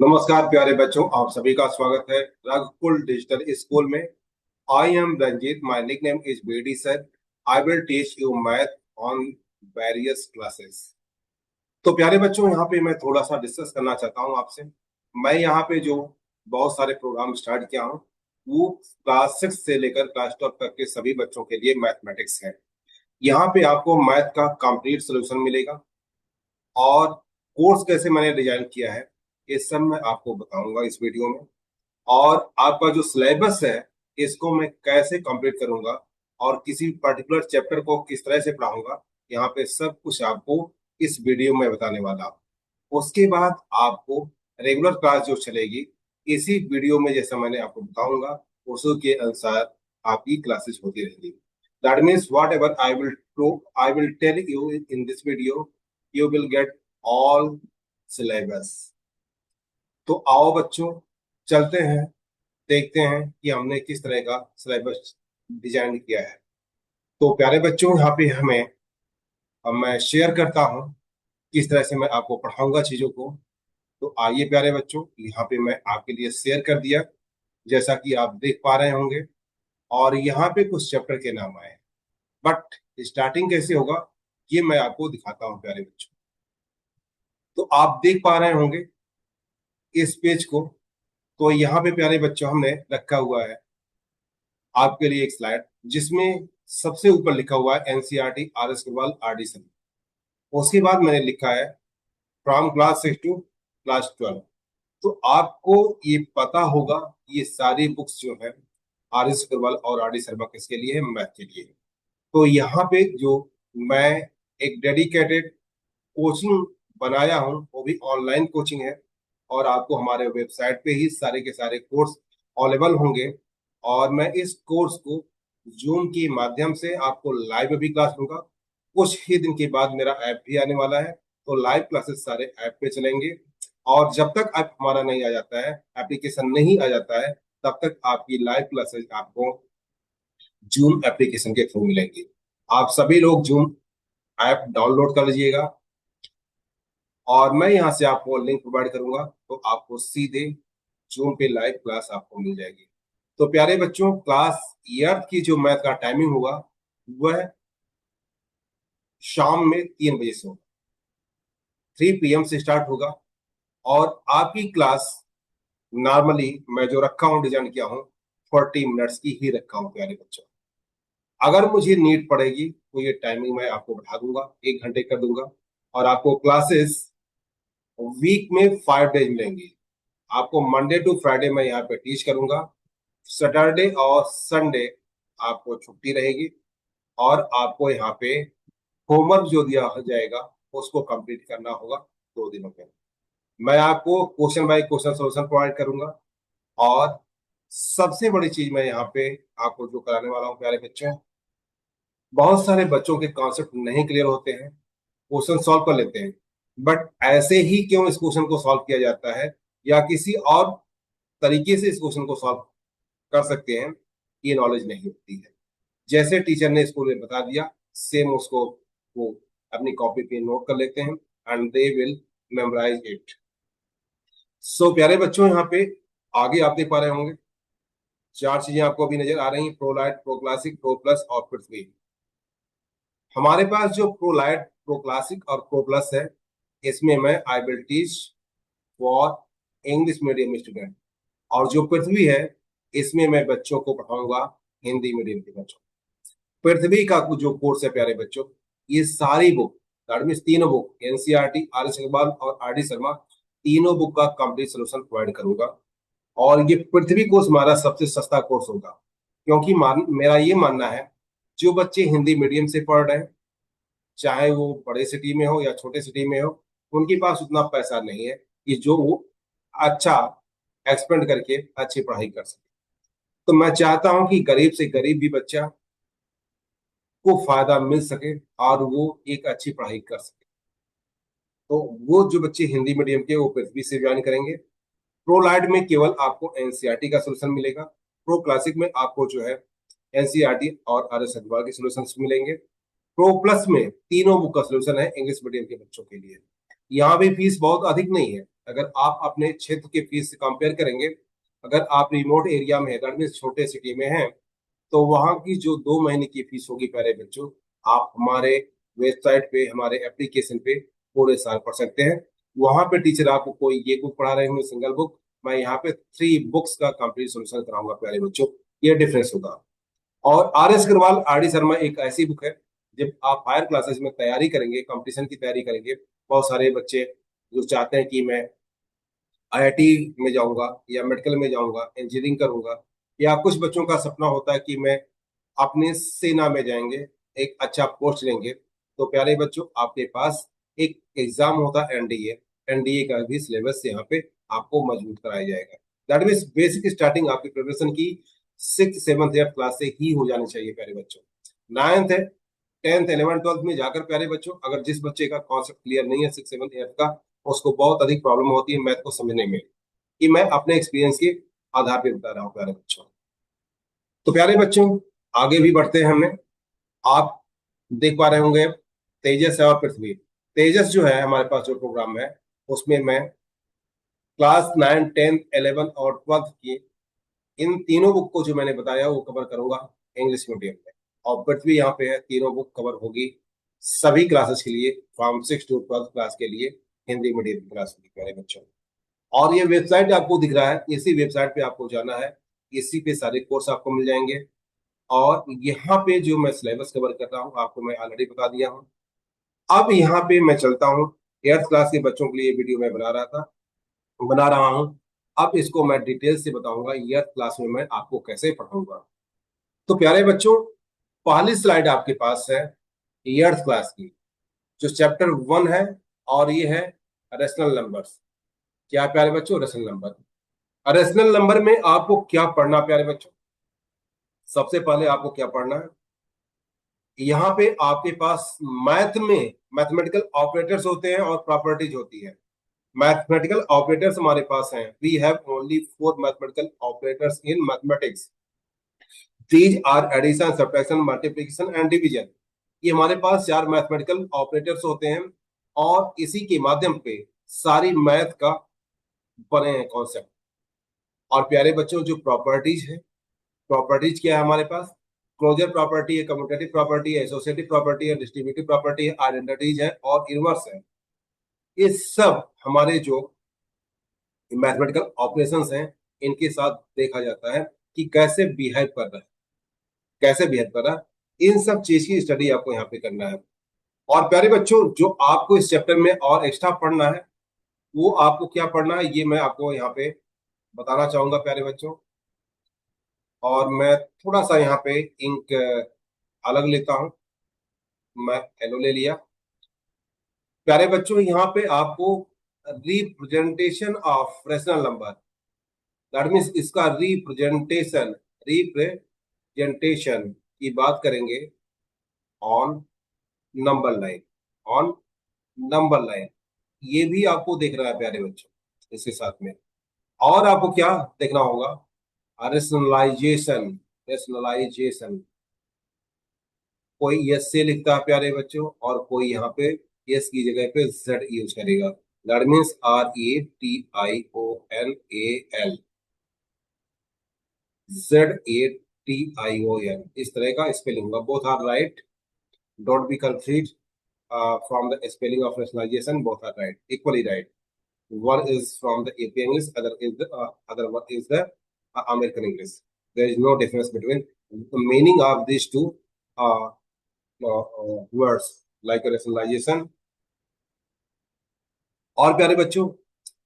नमस्कार प्यारे बच्चों, आप सभी का स्वागत है रघुकुल डिजिटल स्कूल में। I am Ranjit, my nickname is BD sir. I will teach you math on various classes. तो प्यारे बच्चों, यहाँ पे मैं थोड़ा सा डिस्कस करना चाहता हूँ आपसे। मैं यहाँ पे जो बहुत सारे प्रोग्राम स्टार्ट किया हूँ, वो क्लास 6 से लेकर क्लास 12 तक के सभी बच्चों के लिए मैथमेटिक्स है। यहाँ पे आपको मैथ का कंप्लीट सोल्यूशन मिलेगा, और कोर्स कैसे मैंने डिजाइन किया है ये सब मैं आपको बताऊंगा इस वीडियो में। और आपका जो सिलेबस है, इसको मैं कैसे कंप्लीट करूंगा और किसी पर्टिकुलर चैप्टर को किस तरह से पढ़ाऊंगा, यहाँ पे सब कुछ आपको इस वीडियो में बताने वाला हूं। उसके बाद आपको रेगुलर क्लास जो चलेगी, इसी वीडियो में जैसा मैंने आपको बताऊंगा उसी के अनुसार आपकी क्लासेस होती रहेंगी। That means whatever I will tell you in this video, you will get all syllabus. तो आओ बच्चों, चलते हैं, देखते हैं कि हमने किस तरह का सिलेबस डिजाइन किया है। तो प्यारे बच्चों, यहाँ पे अब मैं शेयर करता हूँ किस तरह से मैं आपको पढ़ाऊंगा चीजों को। तो आइए प्यारे बच्चों, यहाँ पे मैं आपके लिए शेयर कर दिया, जैसा कि आप देख पा रहे होंगे। और यहाँ पे कुछ चैप्टर के नाम आए, बट स्टार्टिंग कैसे होगा ये मैं आपको दिखाता हूँ प्यारे बच्चों। तो आप देख पा रहे होंगे इस पेज को। तो यहाँ पे प्यारे बच्चों हमने रखा हुआ है आपके लिए एक स्लाइड, जिसमें सबसे ऊपर लिखा हुआ है NCERT R S Agarwal R D sir. उसके बाद मैंने लिखा है फ्रॉम क्लास 6 टू क्लास 12। तो आपको ये पता होगा ये सारी बुक्स जो है आर एस अग्रवाल और आर डी शर्मा किसके लिए है, मैथ के लिए। तो यहाँ पे जो मैं एक डेडिकेटेड कोचिंग बनाया हूँ, वो भी ऑनलाइन कोचिंग है। और आपको हमारे वेबसाइट पे ही सारे के सारे कोर्स अवेलेबल होंगे। और मैं इस कोर्स को जूम के माध्यम से आपको लाइव भी क्लास दूंगा। कुछ ही दिन के बाद मेरा ऐप भी आने वाला है, तो लाइव क्लासेस सारे ऐप पे चलेंगे। और जब तक ऐप हमारा नहीं आ जाता है, एप्लीकेशन नहीं आ जाता है, तब तक आपकी लाइव क्लासेस आपको जूम एप्लीकेशन के थ्रू मिलेंगी। आप सभी लोग जूम ऐप डाउनलोड कर लीजिएगा, और मैं यहाँ से आपको लिंक प्रोवाइड करूंगा, तो आपको सीधे जूम पे लाइव क्लास आपको मिल जाएगी। तो प्यारे बच्चों, क्लास ईयर्थ की जो मैथ का टाइमिंग होगा वह शाम में 3 बजे से होगा, 3 PM से स्टार्ट होगा। और आपकी क्लास नॉर्मली मैं जो रखा हूँ, डिजाइन किया हूँ, 40 मिनट्स की ही रखा हूँ प्यारे बच्चों। अगर मुझे नीड पड़ेगी तो ये टाइमिंग मैं आपको बढ़ा दूंगा, 1 घंटे कर दूंगा। और आपको क्लासेस वीक में 5 डेज मिलेंगी। आपको मंडे टू फ्राइडे मैं यहाँ पे टीच करूंगा। सैटरडे और संडे आपको छुट्टी रहेगी। और आपको यहाँ पे होमवर्क जो दिया जाएगा उसको कंप्लीट करना होगा 2 दिनों में। मैं आपको question by question solution provide करूंगा। और सबसे बड़ी चीज मैं यहाँ पे आपको जो कराने वाला हूँ प्यारे बच्चों, बहुत सारे बच्चों के कॉन्सेप्ट नहीं क्लियर होते हैं, क्वेश्चन सॉल्व कर लेते हैं, बट ऐसे ही क्यों इस क्वेश्चन को सॉल्व किया जाता है, या किसी और तरीके से इस क्वेश्चन को सॉल्व कर सकते हैं, ये नॉलेज नहीं होती है। जैसे टीचर ने स्कूल में बता दिया, सेम उसको वो अपनी कॉपी पे नोट कर लेते हैं, and they will memorize it. So प्यारे बच्चों, यहाँ पे आगे आप देख पा रहे होंगे 4 चीजें आपको अभी नजर आ रही हैं, प्रोलाइट, प्रो क्लासिक, प्रो प्लस और पृथ्वी। हमारे पास जो प्रोलाइट, प्रो क्लासिक और प्रो प्लस है, इसमें मैं आई will teach for English medium student. और जो पृथ्वी है, इसमें मैं बच्चों को पढ़ाऊंगा हिंदी मीडियम के बच्चों। पृथ्वी का जो कोर्स है प्यारे बच्चों, ये सारी बुक, दैट मीन्स तीनों book, NCERT, R S Agarwal और आर डी शर्मा, तीनों बुक का कंप्लीट सोल्यूशन प्रोवाइड करूंगा। और ये पृथ्वी कोर्स हमारा सबसे सस्ता कोर्स होगा, क्योंकि मेरा ये मानना है, जो बच्चे हिंदी मीडियम से पढ़ रहे हैं, चाहे वो बड़े सिटी में हो या छोटे सिटी में हो, उनके पास उतना पैसा नहीं है कि जो वो अच्छा एक्सपेंड करके अच्छी पढ़ाई कर सके। तो मैं चाहता हूं कि गरीब से गरीब भी बच्चा को फायदा मिल सके और वो एक अच्छी पढ़ाई कर सके। तो वो जो बच्चे हिंदी मीडियम के, वो पृथ्वी से ज्वाइन करेंगे। प्रो लाइट में केवल आपको एनसीईआरटी का सोल्यूशन मिलेगा। प्रो क्लासिक में आपको जो है एनसीईआरटी और आर एस अग्रवाल के सोल्यूशन मिलेंगे। प्रो प्लस में तीनों बुक का सोल्यूशन है इंग्लिश मीडियम के बच्चों के लिए। यहाँ भी फीस बहुत अधिक नहीं है, अगर आप अपने क्षेत्र की फीस से कंपेयर करेंगे, अगर आप रिमोट एरिया में है, दैट मीन्स छोटे सिटी में हैं, तो वहाँ की जो 2 महीने की फीस होगी प्यारे बच्चों, आप हमारे वेबसाइट पे, हमारे एप्लीकेशन पे पूरे साल पढ़ सकते हैं। वहाँ पे टीचर आपको कोई ये बुक पढ़ा रहे होंगे सिंगल बुक, मैं यहाँ पे 3 बुक्स का कंप्लीट सोल्यूशन कराऊंगा प्यारे बच्चों। ये डिफरेंस होगा। और R S Agarwal R D Sharma एक ऐसी बुक है, जब आप हायर क्लासेस में तैयारी करेंगे, कंपटीशन की तैयारी करेंगे, बहुत सारे बच्चे जो चाहते हैं कि मैं IIT में जाऊंगा या मेडिकल में जाऊंगा, इंजीनियरिंग करूंगा, या कुछ बच्चों का सपना होता है कि मैं अपने सेना में जाएंगे, एक अच्छा पोस्ट लेंगे, तो प्यारे बच्चों आपके पास एक एग्जाम होता है NDA। NDA का भी सिलेबस यहाँ पे आपको मजबूत कराया जाएगा। दैट मीन्स बेसिक स्टार्टिंग आपकी प्रिपरेशन की 6th 7th 8th क्लास से ही हो जानी चाहिए प्यारे बच्चों। 9th 10th 11th 12th में जाकर प्यारे बच्चों, अगर जिस बच्चे का कॉन्सेप्ट क्लियर नहीं है 6th 7th 8th का, उसको बहुत अधिक प्रॉब्लम होती है मैथ को समझने में। कि मैं अपने एक्सपीरियंस के आधार पर बता रहा हूँ प्यारे बच्चों। तो प्यारे बच्चों, आगे भी बढ़ते हैं हमने। आप देख पा रहे होंगे तेजस है और पृथ्वी। तेजस जो है हमारे पास जो प्रोग्राम है, उसमें मैं क्लास 9 10 11 और 12th की इन तीनों बुक को जो मैंने बताया वो कवर करूंगा इंग्लिश मीडियम में। और पृथ्वी यहाँ पे है, तीनों बुक कवर होगी सभी क्लासेस के लिए, फ्रॉम 6 to 12th क्लास के लिए, हिंदी मीडियम क्लास के मेरे बच्चों। और ये वेबसाइट आपको दिख रहा है, इसी वेबसाइट पे आपको जाना है, इसी पे सारे कोर्स आपको मिल जाएंगे। और यहाँ पे जो मैं सिलेबस कवर कर रहा हूँ आपको मैं ऑलरेडी बता दिया हूँ। अब यहाँ पे मैं चलता हूँ, 8th क्लास के बच्चों के लिए वीडियो मैं बना रहा हूँ। अब इसको मैं डिटेल से बताऊंगा 8th क्लास में मैं आपको कैसे पढ़ाऊंगा। तो प्यारे बच्चों, पहली स्लाइड आपके पास है 8th क्लास की, जो चैप्टर 1 है, और ये है रेशनल नंबर्स। क्या प्यारे बच्चों? Rational number. रेशनल नंबर में आपको क्या पढ़ना प्यारे बच्चों? सबसे पहले आपको क्या पढ़ना है, यहाँ पे आपके पास मैथ में मैथमेटिकल ऑपरेटर्स होते हैं और प्रॉपर्टीज होती है। मैथमेटिकल ऑपरेटर्स हमारे पास हैं, we have only 4 mathematical operators in mathematics. These are addition, subtraction, multiplication and division. ये हमारे पास 4 मैथमेटिकल ऑपरेटर्स होते हैं, और इसी के माध्यम पे सारी मैथ का बने हैं कॉन्सेप्ट। और प्यारे बच्चों, जो प्रॉपर्टीज है, प्रॉपर्टीज क्या है हमारे पास? क्लोजर प्रॉपर्टी है, कम्यूटेटिव प्रॉपर्टी है, एसोसिएटिव प्रॉपर्टी है, डिस्ट्रीब्यूटिव प्रॉपर्टी है, आइडेंटिटीज है और इनवर्स है। ये सब हमारे जो मैथमेटिकल ऑपरेशंस हैं, इनके साथ देखा जाता है कि कैसे बिहेव कर रहा है, कैसे बिहेव कर रहा है। इन सब चीज की स्टडी आपको यहाँ पे करना है। और प्यारे बच्चों, जो आपको इस चैप्टर में और एक्स्ट्रा पढ़ना है, वो आपको क्या पढ़ना है ये मैं आपको यहाँ पे बताना चाहूंगा प्यारे बच्चों। और मैं थोड़ा सा यहाँ पे इंक अलग लेता हूँ, मैं येलो ले लिया। प्यारे बच्चों, यहाँ पे आपको representation of fractional number, that means इसका रिप्रेजेंटेशन की बात करेंगे on number line, on number line. ये भी आपको देखना है प्यारे बच्चों इसके साथ में। और आपको क्या देखना होगा? Rationalisation, rationalisation. कोई यस से लिखता है प्यारे बच्चों, और कोई यहाँ पे यस की जगह पे जेड यूज करेगा। दैट मीन्स RATIONAL, ZATION, इस तरह का स्पेलिंग होगा। Both are right, don't be confuse from the spelling of rationalisation, both are right, equally right. One is from the AP English, other one is the American English. There is no difference between the meaning of these two uh, words like rationalization। और प्यारे बच्चों,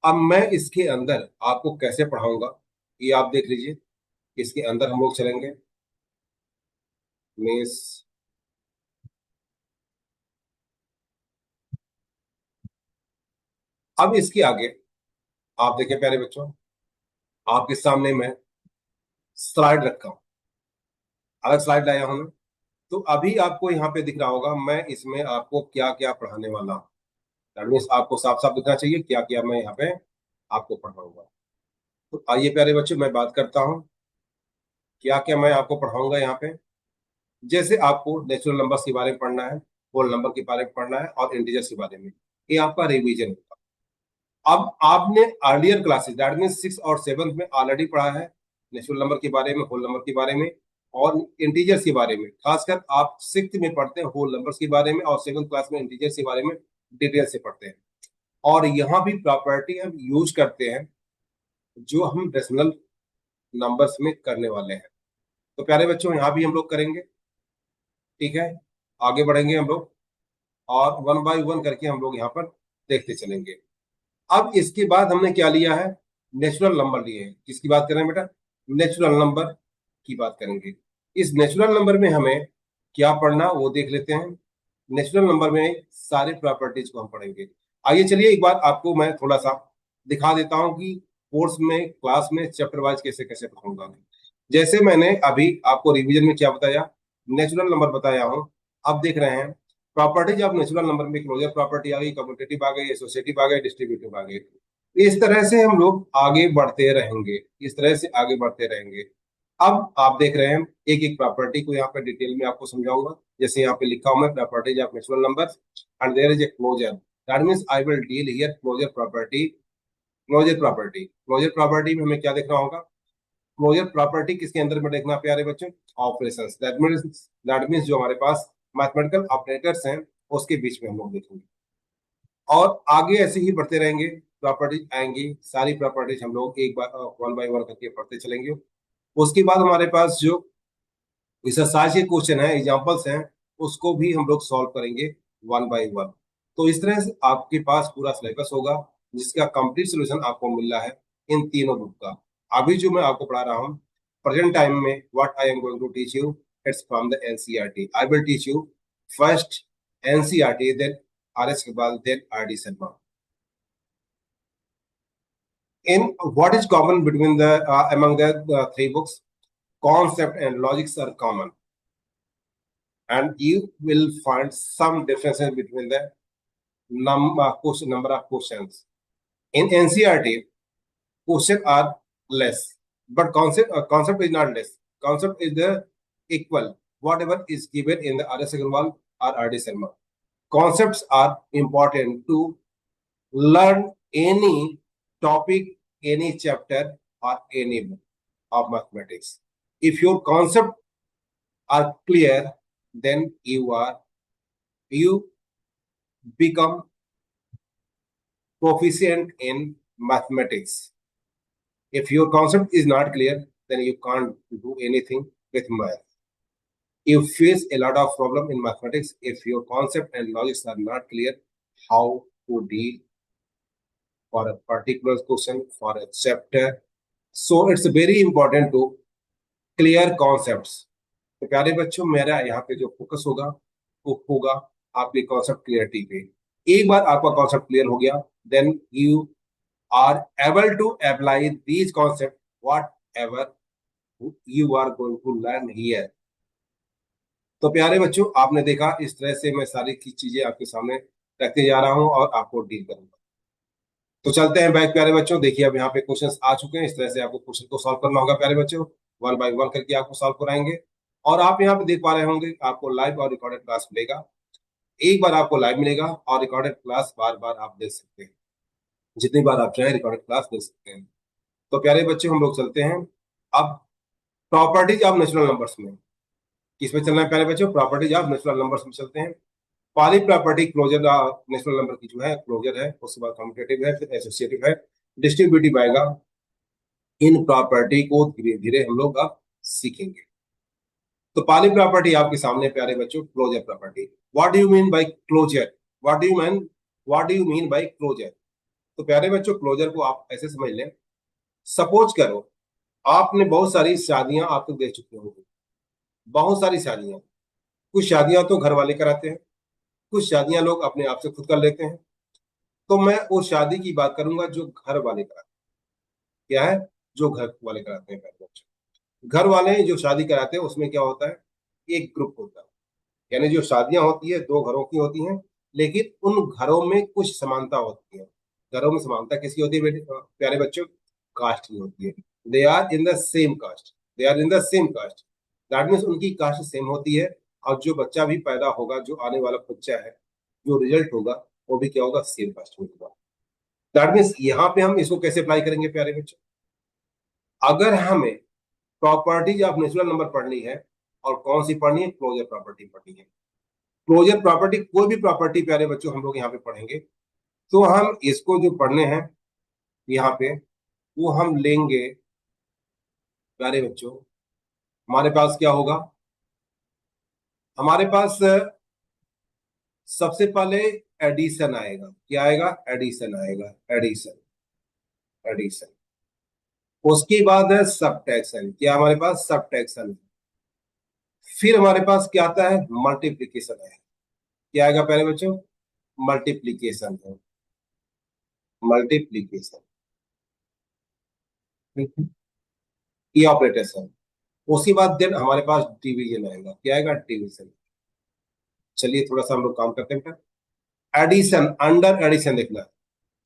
अब मैं इसके अंदर आपको कैसे पढ़ाऊंगा ये आप देख लीजिए। इसके अंदर हम लोग चलेंगे, मीन्स अब इसके आगे आप देखिए प्यारे बच्चों, आपके सामने मैं स्लाइड रखा हूं, अलग स्लाइड लाया हूं मैं। तो अभी आपको यहाँ पे दिख रहा होगा मैं इसमें आपको क्या क्या पढ़ाने वाला हूँ। दैट मीन्स आपको साफ साफ दिखना चाहिए क्या क्या मैं यहाँ पे आपको पढ़ाऊंगा। तो आइए प्यारे बच्चों, मैं बात करता हूँ क्या क्या मैं आपको पढ़ाऊंगा यहाँ पे। जैसे आपको नेचुरल नंबर्स के बारे में पढ़ना है, होल नंबर के बारे में पढ़ना है, और इंटीजर्स के बारे में, ये आपका रिवीजन होगा। अब आपने अर्लियर क्लासेस दैट मीन 6 और 7 में ऑलरेडी पढ़ा है नेचुरल नंबर के बारे में, होल नंबर के बारे में और इंटीजर्स के बारे में। खासकर आप 6th में पढ़ते हैं होल नंबर्स के बारे में और 7th क्लास में इंटीजर्स के बारे में डिटेल से पढ़ते हैं। और यहाँ भी प्रॉपर्टी हम यूज करते हैं जो हम डेसिमल नंबर्स में करने वाले हैं। तो प्यारे बच्चों यहाँ भी हम लोग करेंगे, ठीक है। आगे बढ़ेंगे हम लोग और 1 बाय 1 करके हम लोग यहाँ पर देखते चलेंगे। अब इसके बाद हमने क्या लिया है, नेचुरल नंबर लिए हैं। किसकी बात कर रहे हैं बेटा, नेचुरल नंबर की बात करेंगे। इस नेचुरल नंबर में हमें क्या पढ़ना वो देख लेते हैं। नेचुरल नंबर में सारे प्रॉपर्टीज को हम पढ़ेंगे। आइए चलिए एक बार आपको मैं थोड़ा सा दिखा देता हूं कि कोर्स में क्लास में चैप्टर वाइज कैसे कैसे पढ़ूंगा। जैसे मैंने अभी आपको रिवीजन में क्या बताया, नेचुरल नंबर बताया हूं। अब देख रहे हैं प्रॉपर्टीज ऑफ नेचुरल नंबर में क्लोजर प्रॉपर्टी आ गई, कम्यूटेटिव आ गई, एसोसिएटिव आ गई, डिस्ट्रीब्यूटिव आ गई। इस तरह से हम लोग आगे बढ़ते रहेंगे, इस तरह से आगे बढ़ते रहेंगे। अब आप देख रहे हैं एक एक प्रॉपर्टी को यहाँ पे डिटेल में आपको समझाऊंगा। जैसे यहाँ पे लिखा हुआ है properties of natural numbers and there is a closure, that means I will deal here closure property. Closure property में हमें क्या देखना होगा, क्लोजर प्रॉपर्टी किसके अंदर में देखना प्यारे बच्चों, ऑपरेशंस। दैट मींस जो हमारे पास मैथमेटिकल ऑपरेटर्स हैं उसके बीच में हम लोग देखेंगे। और आगे ऐसे ही बढ़ते रहेंगे, प्रॉपर्टीज आएंगी, सारी प्रॉपर्टीज हम लोग एक बार 1 बाय 1 करके पढ़ते चलेंगे। उसके बाद हमारे पास जो एक्सरसाइज के क्वेश्चन है, एग्जांपल्स हैं, उसको भी हम लोग सॉल्व करेंगे 1 बाय 1। तो इस तरह से आपके पास पूरा सिलेबस होगा जिसका कंप्लीट सोल्यूशन आपको मिल रहा है इन तीनों बुक का। अभी जो मैं आपको पढ़ा रहा हूँ प्रेजेंट टाइम में, what I am going to teach you, it's from the NCERT. I will teach you first NCERT, then R S. Iqbal, then R.D. Sharma. In what is common between the among the three books, concept and logics are common, and you will find some differences between the number of questions. In NCERT, questions are less, but concept is not less. Concept is the equal whatever is given in the R.S. Agarwal or R.D. Sharma. Concepts are important to learn any topic, any chapter, or any book of mathematics. If your concepts are clear, then you become proficient in mathematics. If your concept is not clear, then you can't do anything with math. You face a lot of problem in mathematics if your concept and logics are not clear how to deal for a particular question, for a chapter. So it's very important to clear concepts. तो प्यारे बच्चों मेरा यहाँ पे जो focus होगा वो होगा आपके कॉन्सेप्ट क्लियरिटी पे। एक बार आपका कॉन्सेप्ट क्लियर हो गया, then you are able to apply these concept whatever you are going to learn here. तो प्यारे बच्चों आपने देखा इस तरह से मैं सारी की चीजें आपके सामने रखते जा रहा हूं और आपको डील करूंगा। तो चलते हैं बैक प्यारे बच्चों। देखिए अब यहाँ पे क्वेश्चंस आ चुके हैं, इस तरह से आपको क्वेश्चन को सॉल्व करना होगा प्यारे बच्चों। 1 बाय 1 करके आपको सॉल्व कराएंगे। और आप यहाँ पे देख पा रहे होंगे आपको लाइव और रिकॉर्डेड क्लास मिलेगा। एक बार आपको लाइव मिलेगा और रिकॉर्डेड क्लास बार बार आप देख सकते हैं, जितनी बार आप चाहे रिकॉर्डेड क्लास देख सकते हैं। तो प्यारे बच्चे हम लोग चलते हैं अब प्रॉपर्टीज ऑफ नेचुरल नंबर्स में। किसमें चलना है प्यारे बच्चों, प्रॉपर्टीज ऑफ नेचुरल नंबर्स में चलते हैं। पहली प्रॉपर्टी क्लोजर नेचुरल नंबर की जो है क्लोजर है, उसके बाद कम्यूटेटिव है, फिर एसोसिएटिव है, डिस्ट्रीब्यूटिव आएगा। इन प्रॉपर्टी को धीरे धीरे हम लोग अब सीखेंगे। तो पहली प्रॉपर्टी आपके सामने प्यारे बच्चों, closure property. What do you mean by closure, what do you mean by closure. तो प्यारे बच्चों क्लोजर को आप ऐसे समझ लें, सपोज करो आपने बहुत सारी शादियां आप तक देख चुके होंगे, बहुत सारी शादियां। कुछ शादियां तो घर वाले कराते हैं, कुछ शादियां लोग अपने आप से खुद कर लेते हैं। तो मैं वो शादी की बात करूंगा जो घर वाले कराते हैं। क्या है, जो घर वाले कराते हैं प्यारे बच्चों। घर वाले जो शादी कराते हैं उसमें क्या होता है, एक ग्रुप होता है। यानी जो शादियां होती है दो घरों की होती हैं, लेकिन उन घरों में कुछ समानता होती है। घरों में समानता किसकी होती है बेटे प्यारे बच्चों, कास्ट की होती है। They are in the same caste, they are in the same caste. That means उनकी कास्ट सेम होती है और जो बच्चा भी पैदा होगा, जो आने वाला बच्चा है, जो रिजल्ट होगा वो भी क्या होगा, सेम कास्ट में होगा। दैट मीन्स यहाँ पे हम इसको कैसे अप्लाई करेंगे प्यारे बच्चों, अगर हमें प्रॉपर्टीज ऑफ नेचुरल नंबर पढ़नी है, और कौन सी पढ़नी है, क्लोजर प्रॉपर्टी पढ़नी है। क्लोजर प्रॉपर्टी, कोई भी प्रॉपर्टी प्यारे बच्चों हम लोग यहाँ पे पढ़ेंगे, तो हम इसको जो पढ़ने हैं यहाँ पे, वो हम लेंगे प्यारे बच्चों। हमारे पास क्या होगा, हमारे पास सबसे पहले एडिशन आएगा। क्या आएगा, एडिशन आएगा, एडिशन, एडिशन। उसके बाद है सब्ट्रैक्शन। क्या हमारे पास, सब्ट्रैक्शन। फिर हमारे पास क्या आता है, मल्टीप्लीकेशन है। क्या आएगा प्यारे बच्चों, मल्टीप्लीकेशन है, मल्टीप्लीकेशन, ये ऑपरेटर। उसके बाद देन हमारे पास डिवीजन आएगा। क्या आएगा, डिवीजन। चलिए थोड़ा सा हम लोग काम करते हैं। एडिशन, अंडर एडिशन देखना,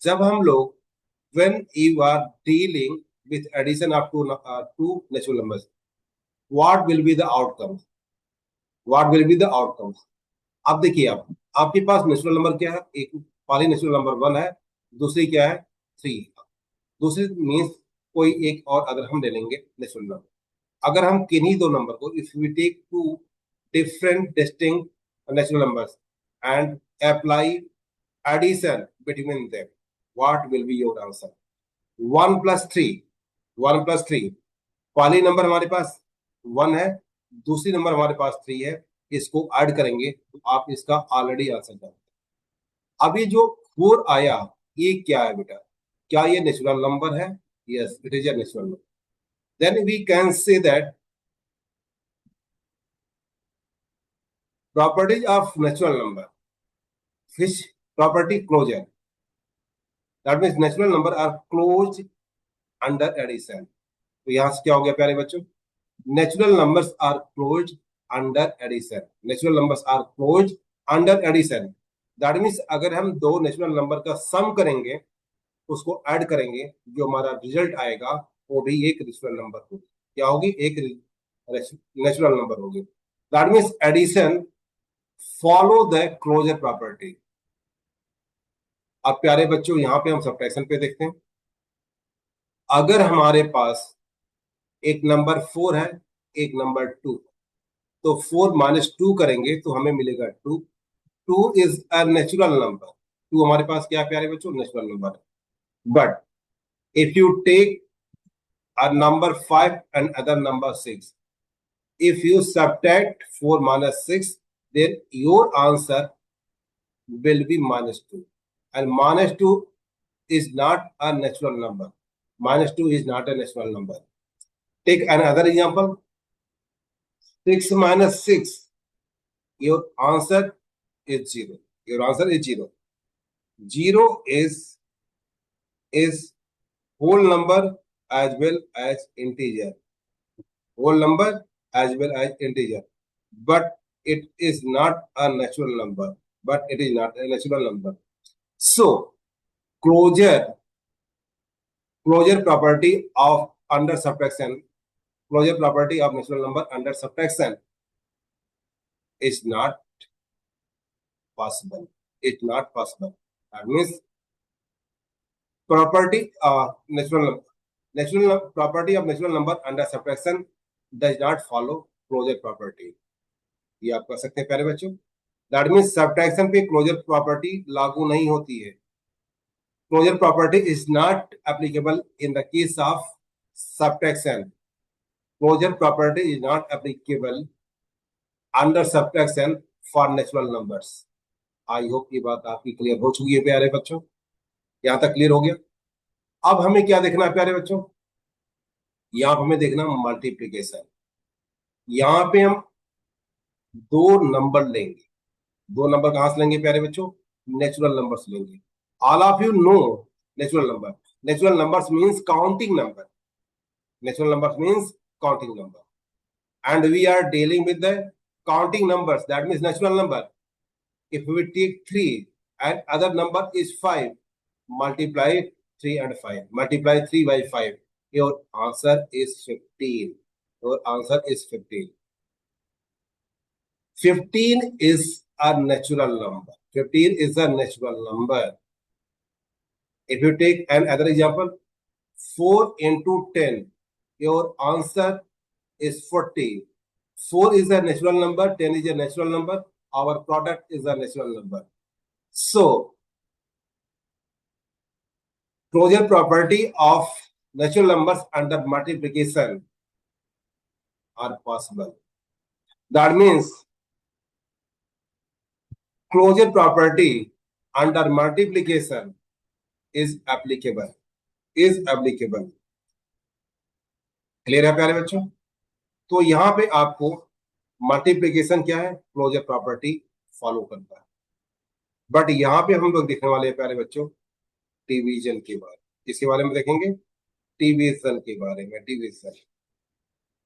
जब हम लोग when you are dealing with addition of two natural numbers, what will be the outcome, what will be the outcome। अब देखिए, आप आपके पास नेचुरल नंबर क्या है, एक पहली नेचुरल नंबर 1 है, दूसरी क्या है, 3। दूसरी मीन्स कोई एक और अगर हम ले लेंगे नेचुरल नंबर, अगर हम किन्हीं दो नंबर को, if we take two different distinct natural numbers and apply addition between them, what will be your answer. 1+3, 1+3, पहली नंबर हमारे पास 1 है, दूसरी नंबर हमारे पास 3 है, इसको ऐड करेंगे तो आप इसका ऑलरेडी आंसर जानते हैं। अभी जो 4 आया, ये क्या है बेटा, क्या ये नेचुरल नंबर है, yes it is a natural number. Then we can say that properties of natural number, which property, closure, that means natural number are closed under addition। तो यहां से क्या हो गया प्यारे बच्चों, natural numbers are closed under addition, natural numbers are closed under addition. That means अगर हम दो नेचुरल नंबर का सम करेंगे, उसको ऐड करेंगे, जो हमारा रिजल्ट आएगा वो भी एक नेचुरल नंबर होगी। क्या होगी, एक नेचुरल नंबर होगी। That means addition follow the closure property. अब प्यारे बच्चों यहाँ पे हम सब्ट्रैक्शन पे देखते हैं। अगर हमारे पास एक नंबर 4 है, एक नंबर 2, तो 4 - 2 करेंगे तो हमें मिलेगा 2। 2 इज अ नेचुरल नंबर, 2 हमारे पास क्या है प्यारे बच्चों, natural number. But if you take a number 5 and other number 6, if you subtract 4 - 6, then your answer will be -2, and -2 is not a natural number, -2 is not a natural number। Take another example, 6 - 6, your answer is 0, your answer is 0। 0 is whole number as well as integer, whole number as well as integer, but it is not a natural number, but it is not a natural number। So closure, closure property of under subtraction, closure property of natural number under subtraction is not possible, it's not possible। That means property natural property of natural number under subtraction does not follow closure property। ये आप कर सकते हैं प्यारे बच्चों। That means subtraction पे closure property लागू नहीं होती है। Closure property is not applicable in the case of subtraction. Closure property is not applicable under subtraction for natural numbers. I hope ये बात आपकी क्लियर हो चुकी है प्यारे बच्चों, यहां तक क्लियर हो गया। अब हमें क्या देखना है प्यारे बच्चों, यहां पर हमें देखना मल्टीप्लीकेशन। यहां पे हम दो नंबर लेंगे, दो नंबर कहां से लेंगे प्यारे बच्चों, नेचुरल नंबर्स लेंगे। All of you know natural number, natural numbers means counting number, natural numbers means counting number, and we are dealing with the counting numbers, that means natural number. If we take 3 and other number is 5, multiply 3 and 5, multiply 3 by 5, your answer is 15, your answer is 15। 15 is a natural number, 15 is a natural number, If you take another example, 4 into 10, your answer is 40. 4 is a natural number, 10 is a natural number, our product is a natural number. So closure property of natural numbers under multiplication are possible. That means closure property under multiplication is applicable. Clear है प्यारे बच्चों? तो यहां पे आपको multiplication क्या है, closure property follow करता है। बट यहां पे हम लोग देखने वाले हैं प्यारे बच्चों डिवीजन के बारे में। इसके बारे में देखेंगे डिवीजन के बारे में। डिवीजन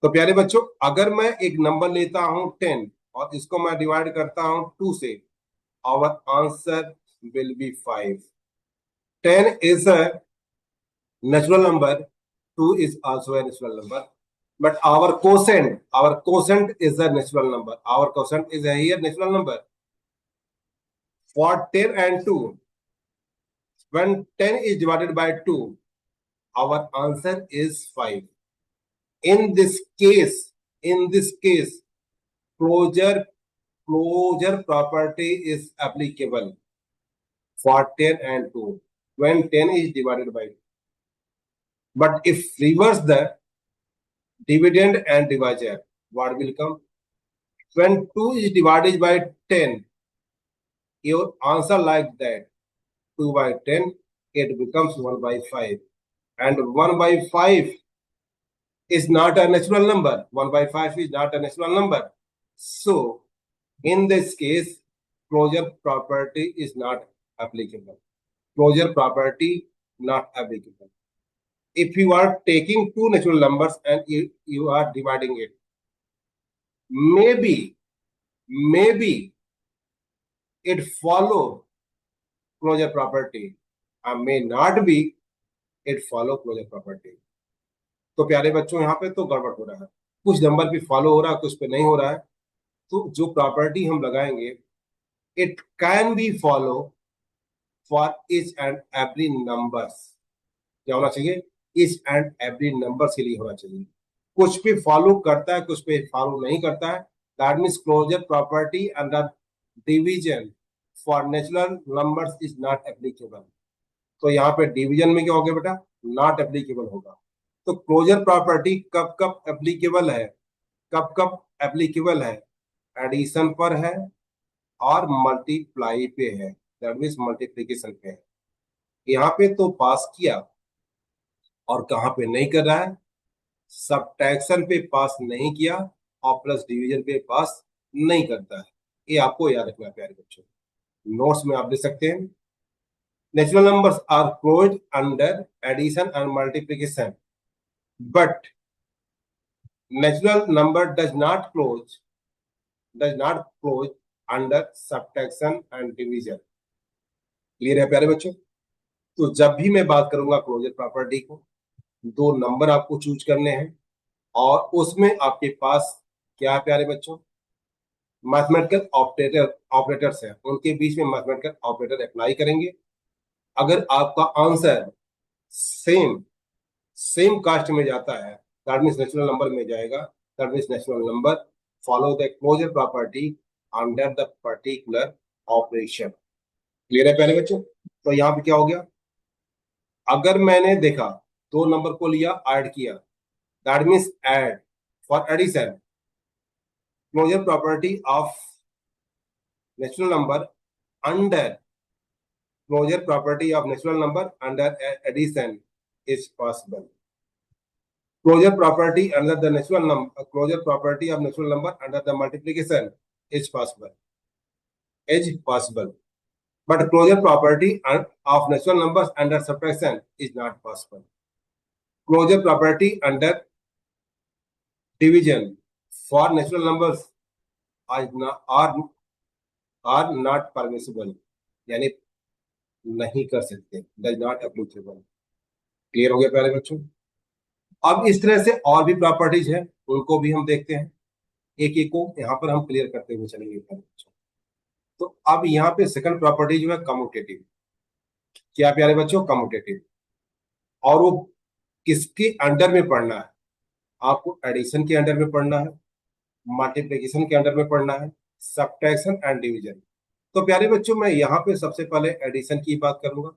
तो प्यारे बच्चों, अगर मैं एक नंबर लेता हूं 10 और इसको मैं डिवाइड करता हूं 2 से, our answer will be 5. 10 is a natural number, 2 is also a natural number, but our quotient is a natural number. Our quotient is a here natural number. For 10 and 2, when 10 is divided by 2, our answer is 5. In this case, closure property is applicable for 10 and 2 when 10 is divided by 2. But if reverse the dividend and divisor, what will come? When 2 is divided by 10, your answer like that, 2 by 10, it becomes 1 by 5. And 1 by 5 is not a natural number. 1 by 5 is not a natural number. So, in this case, closure property is not applicable. Closure property not applicable. If you are taking two natural numbers and you are dividing it, maybe it follow closure property and may not be it follow closure property. तो प्यारे बच्चों, यहाँ पे तो गड़बड़ हो रहा है, कुछ नंबर पे फॉलो हो रहा है, कुछ पे नहीं हो रहा है। तो जो प्रॉपर्टी हम लगाएंगे, it can be follow for each and every numbers. क्या होना चाहिए? ईच एंड एवरी नंबर्स के लिए होना चाहिए। कुछ पे फॉलो करता है, कुछ पे फॉलो नहीं करता है। That means closure property under division for natural numbers is not applicable. तो यहाँ पे डिवीजन में क्या हो गया बेटा? नॉट एप्लीकेबल होगा। तो क्लोजर प्रॉपर्टी कब कब एप्लीकेबल है? कब कब एप्लीकेबल है? एडिशन पर है और मल्टीप्लाई पे है, दैट मीन्स मल्टीप्लीकेशन पे है। यहाँ पे तो पास किया और कहाँ पे नहीं कर रहा है? सब्ट्रैक्शन पे पास नहीं किया और प्लस डिवीजन पे पास नहीं करता है। ये आपको याद रखना है प्यारे बच्चों, नोट्स में आप दे सकते हैं। Natural numbers are closed under addition and multiplication, but natural number does not close under subtraction and division. Clear है प्यारे बच्चों? तो जब भी मैं बात करूंगा क्लोजर प्रॉपर्टी को, दो नंबर आपको चूज करने हैं और उसमें आपके पास क्या है प्यारे बच्चों? मैथमेटिकल ऑपरेटर्स है, उनके बीच में मैथमेटिकल ऑपरेटर अप्लाई करेंगे। अगर आपका आंसर सेम कास्ट में जाता है, दैट मीन्स नेचुरल नंबर में जाएगा, that means natural number follow the closure property under the particular operation. Clear है प्यारे बच्चों? तो यहाँ पे क्या हो गया? अगर मैंने देखा दो नंबर को लिया, ऐड किया, that means add for addition, closure property of natural number under addition is possible. Closure property under the natural number, closure property of natural number under the multiplication is possible. But closure property of natural numbers under subtraction is not possible. Closure property under division for natural numbers are not permissible. यानी नहीं कर सकते, does not applicable. Clear हो गया प्यारे बच्चों? अब इस तरह से और भी प्रॉपर्टीज हैं, उनको भी हम देखते हैं, एक एक को यहाँ पर हम क्लियर करते हुए चलेंगे। तो अब यहाँ पे सेकंड प्रॉपर्टी जो है कम्यूटेटिव। क्या प्यारे बच्चों, कम्यूटेटिव। और वो किसके अंडर में पढ़ना है? आपको एडिशन के अंडर में पढ़ना है, मल्टीप्लिकेशन के अंडर में पढ़ना है, सब्ट्रैक्शन एंड डिवीजन। तो प्यारे बच्चों, मैं यहाँ पे सबसे पहले एडिशन की बात करूंगा,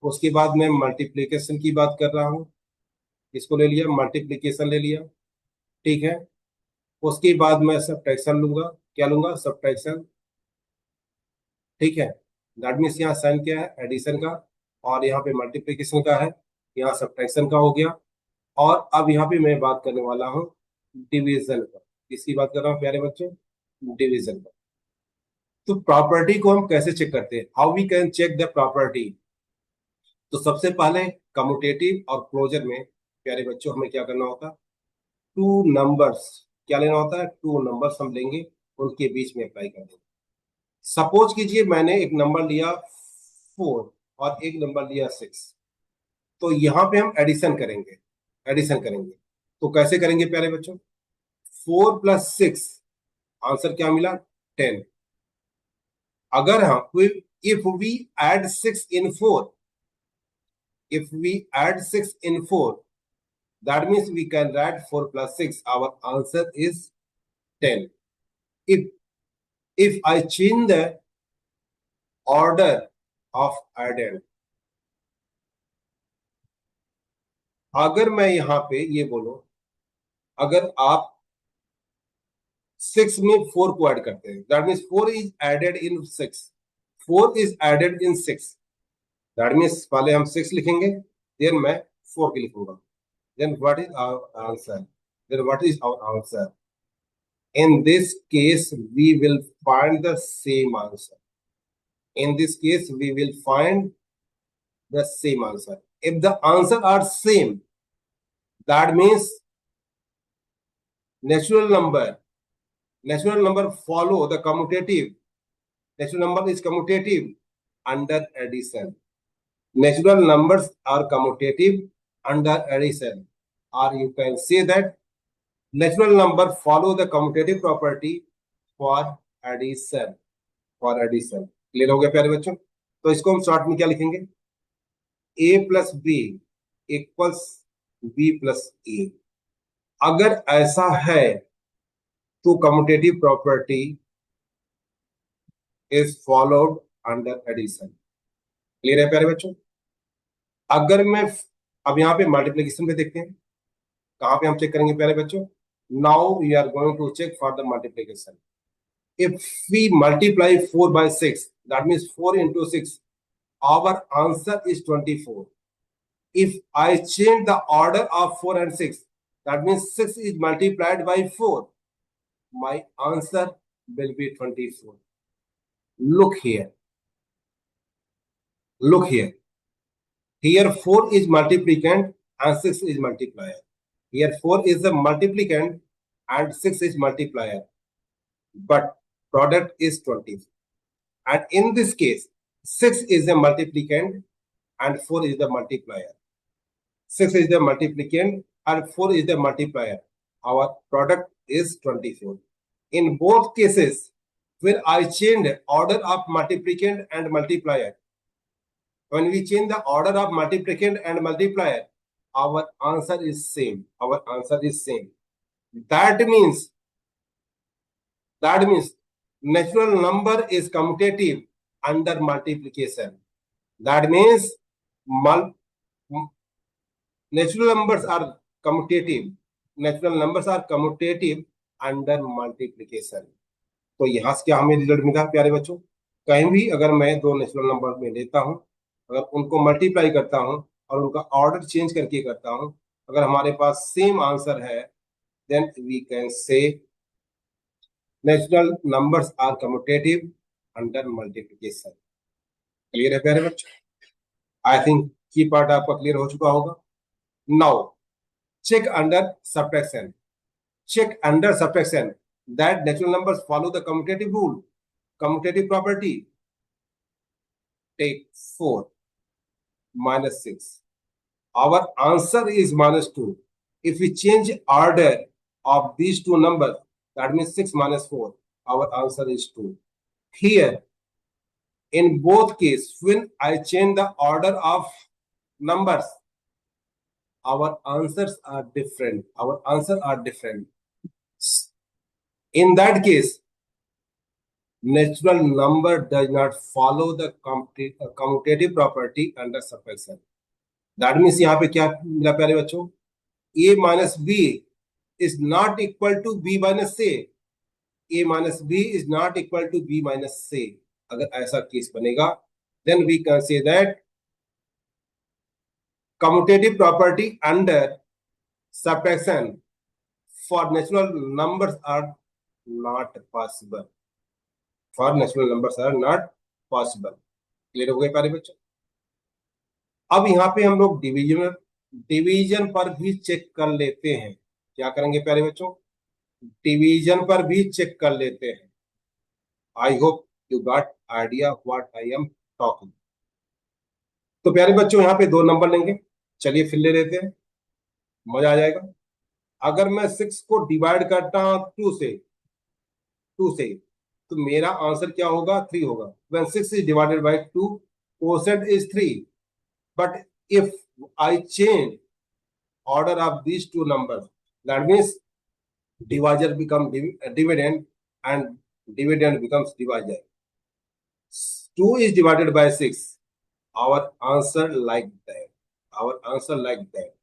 उसके बाद मैं मल्टीप्लिकेशन की बात कर रहा हूँ। इसको ले लिया, मल्टीप्लिकेशन ले लिया, ठीक है। उसके बाद मैं सब्ट्रैक्शन लूंगा। क्या लूंगा? सब्ट्रैक्शन, ठीक है। दैट मीन्स यहाँ साइन क्या है? एडिशन का, और यहाँ पे मल्टीप्लिकेशन का है, यहाँ सब्ट्रैक्शन का हो गया। और अब यहाँ पे मैं बात करने वाला हूँ डिवीजन पर। किसकी बात कर रहा हूँ प्यारे बच्चों? डिवीजन पर। तो प्रॉपर्टी को हम कैसे चेक करते हैं? How we can check the property? तो सबसे पहले कम्यूटेटिव और क्लोजर में प्यारे बच्चों हमें क्या करना होता है? टू नंबर्स, क्या लेना होता है? टू नंबर्स हम लेंगे, उनके बीच में अप्लाई कर देंगे। सपोज कीजिए मैंने एक नंबर लिया 4 और एक नंबर लिया 6। तो यहाँ पे हम एडिशन करेंगे, एडिशन करेंगे। तो कैसे करेंगे प्यारे बच्चों? 4 + 6, आंसर क्या मिला? 10। अगर हम if we add 6 in 4, if we add 6 in 4, that means we can write 4 + 6. Our answer is 10. If if I change the order of added, अगर मैं यहां पे ये बोलूं, अगर आप 6 में 4 को ऐड करते हैं, that means 4 is added in 6, 4 is added in 6, that means पहले हम 6 लिखेंगे, देन मैं 4 की लिखूंगा। Then what is our answer? Then what is our answer? In this case, we will find the same answer. In this case, we will find the same answer. If the answer are same, that means natural number, natural number follow the commutative. Natural number is commutative under addition. Natural numbers are commutative under addition. Or you can say that natural number follow the commutative property for addition. For addition. Clear हो गया प्यारे बच्चों? तो इसको हम short में क्या लिखेंगे? A + B = B + A। अगर ऐसा है तो commutative property is followed under addition. Clear है प्यारे बच्चों? अगर मैं अब यहाँ पे मल्टीप्लीकेशन पे देखते हैं, कहां पे हम चेक करेंगे प्यारे बच्चों? Now we are going to check for the multiplication. If we multiply 4 by 6, that means 4 into 6, our answer is 24. If I change the order of 4 and 6, that means 6 is multiplied by 4. My answer will be 24. Look here. Look here. Here 4 is multiplicand and 6 is multiplier. Here 4 is the multiplicand and 6 is multiplier. But product is 24. And in this case, 6 is the multiplicand and 4 is the multiplier. 6 is the multiplicand and 4 is the multiplier. Our product is 24. In both cases, when I change order of multiplicand and multiplier, when we change the order of multiplicand and multiplier, our answer is same. Our answer is same. That means natural number is commutative under multiplication. That means natural numbers are commutative. Natural numbers are commutative under multiplication. तो यहाँ से क्या हमें result मिला प्यारे बच्चों? कहीं भी अगर मैं दो नेचुरल नंबर में लेता हूँ, अगर उनको मल्टीप्लाई करता हूँ और उनका ऑर्डर चेंज करके करता हूँ, अगर हमारे पास सेम आंसर है, then we can say natural numbers are commutative under multiplication. Clear है प्यारे बच्चों? आई थिंक की पार्ट आपका क्लियर हो चुका होगा। Now check under subtraction. Check under subtraction that natural numbers follow the commutative rule, commutative property. Take 4 minus 6. Our answer is -2. If we change order of these two numbers, that means 6 minus 4, our answer is 2. Here, In both cases, when I change the order of numbers, our answers are different. Our answers are different. In that case, natural number does not follow the commutative property under subtraction. That means यहाँ पे क्या मिला प्यारे बच्चों? A minus B is not equal to B minus C. A minus B is not equal to B minus C. अगर ऐसा case बनेगा, then we can say that commutative property under subtraction for natural numbers are not possible. For natural numbers are not possible. Clear हो गए प्यारे बच्चों? अब यहाँ पे हम लोग डिवीजन पर भी चेक कर लेते हैं. क्या करेंगे प्यारे बच्चों? डिवीजन पर भी चेक कर लेते हैं. I hope you got idea what I am talking. तो प्यारे बच्चों यहाँ पे 2 नंबर लेंगे. चलिए फिर ले लेते हैं, मजा आ जाएगा. अगर मैं 6 को डिवाइड करता हूं 2 से तो मेरा आंसर क्या होगा? 3 होगा. When 6 is divided by 2, quotient is 3. But if I change order of these two numbers, that means divisor becomes dividend and dividend becomes divisor. 2 is divided by 6. Our answer like that. Our answer like that.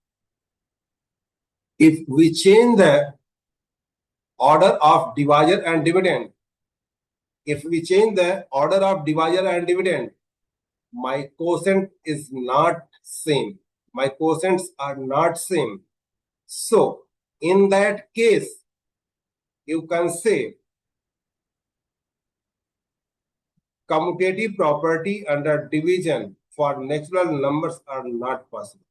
If we change the order of divisor and dividend, my quotient is not same. My quotients are not same. So in that case, you can say commutative property under division for natural numbers are not possible.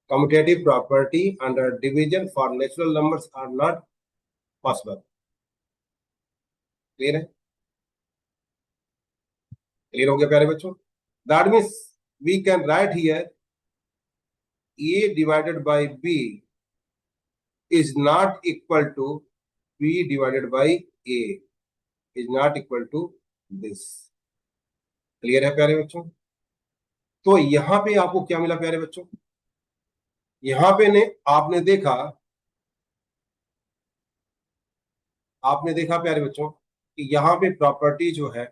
Commutative property under division for natural numbers are not possible. Clear है? Clear हो गया प्यारे बच्चों? That means we can write here A divided by B is not equal to B divided by A, is not equal to this. Clear है प्यारे बच्चों? तो यहां पे आपको क्या मिला प्यारे बच्चों? यहां पे आपने देखा प्यारे बच्चों कि यहां पे प्रॉपर्टी जो है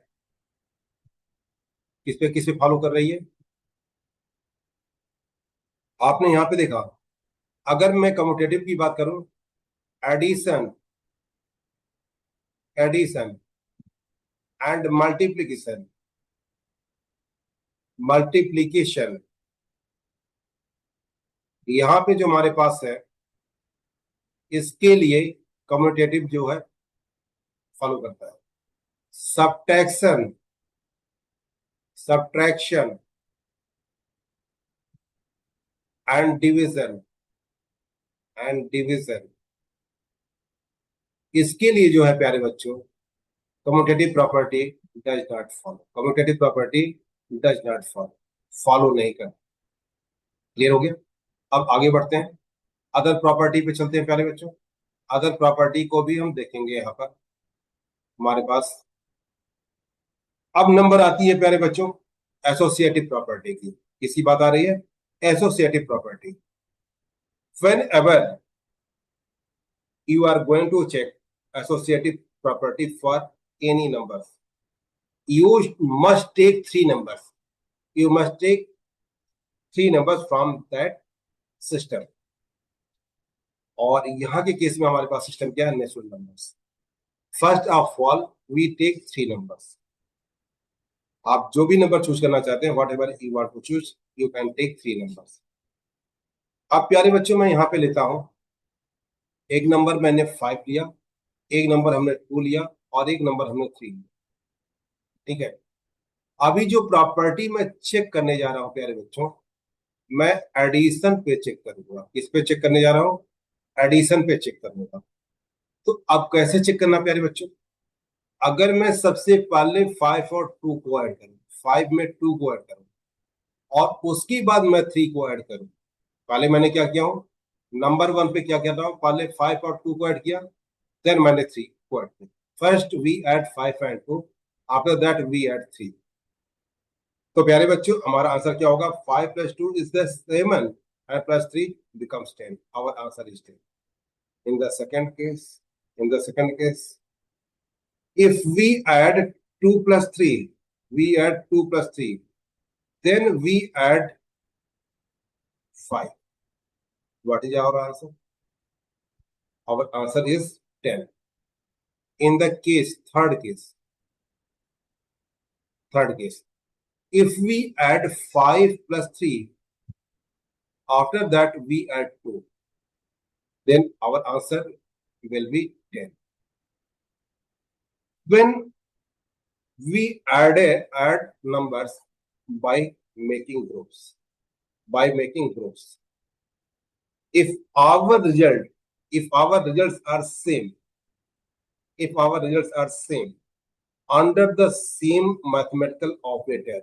किस पे फॉलो कर रही है? आपने यहां पे देखा, अगर मैं कम्यूटेटिव की बात करूं, एडिशन एंड मल्टीप्लिकेशन यहां पे जो हमारे पास है, इसके लिए कम्यूटेटिव जो है फॉलो करता है. सब्ट्रैक्शन एंड डिवीजन इसके लिए जो है प्यारे बच्चों, commutative property does not follow नहीं कर. क्लियर हो गया? अब आगे बढ़ते हैं, अदर प्रॉपर्टी पे चलते हैं प्यारे बच्चों. अदर प्रॉपर्टी को भी हम देखेंगे. यहां पर हमारे पास अब नंबर आती है प्यारे बच्चों एसोसिएटिव प्रॉपर्टी की. किसकी बात आ रही है? Associative property. Whenever you are going to check associative property for any numbers, you must take 3 numbers. You must take 3 numbers from that system. और यहाँ के केस में हमारे पास सिस्टम क्या है? Natural numbers. First of all we take 3 numbers. आप जो भी नंबर चूज करना चाहते हैं, whatever you want to choose, you can take 3 numbers. अब प्यारे बच्चों मैं यहाँ पे लेता हूं, एक नंबर मैंने 5 लिया, एक नंबर हमने 2 लिया और एक नंबर हमने 3 लिया. ठीक है? अभी जो प्रॉपर्टी मैं चेक करने जा रहा हूं प्यारे बच्चों, मैं एडिशन पे चेक करूंगा. किस पे चेक करने जा रहा हूं? एडिशन पे चेक करूंगा. तो अब कैसे चेक करना प्यारे बच्चों? अगर मैं सबसे पहले 5 और 2 को ऐड करूं, 5 में 2 को ऐड करूं और उसके बाद मैं 3 को ऐड करूं. पहले मैंने क्या किया हूं? नंबर 1 पे क्या किया था? पहले 5 और 2 को ऐड किया, देन मैंने 3 को ऐड किया. First we add 5 and 2, after that we add 3. तो प्यारे बच्चों हमारा आंसर क्या होगा? 5 + 2 is the 7 and +3 becomes 10. Our answer is 10. In the second case, if we add 2 plus 3, then we add 5. What is our answer? Our answer is 10. In the third case, if we add 5 plus 3, after that we add 2, then our answer will be 10. When we add numbers by making groups, if our results are same, under the same mathematical operator,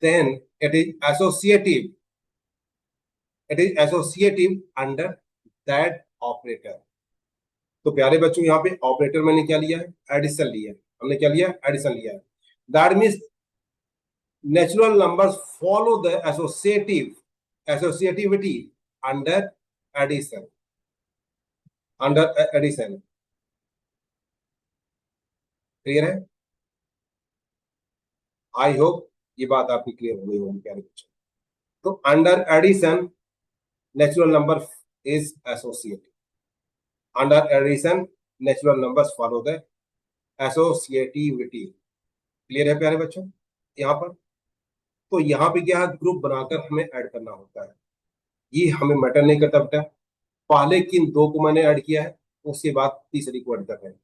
then it is associative under that operator. तो प्यारे बच्चों यहाँ पे operator मैंने क्या लिया है? Addition लिया है। हमने क्या लिया? एडिशन लिया है। That means natural numbers follow the associativity under addition. Clear है? आई होप ये बात आपकी क्लियर हो गई होगी प्यारे बच्चों। तो under addition natural number is associative, under addition natural numbers follow the associativity. Clear है प्यारे बच्चों? यहाँ पर तो यहाँ पे क्या है, ग्रुप बनाकर हमें ऐड करना होता है। ये हमें मैटर नहीं करता बेटा, पहले किन दो को मैंने ऐड किया है उसके बाद तीसरी को ऐड कर रहे हैं।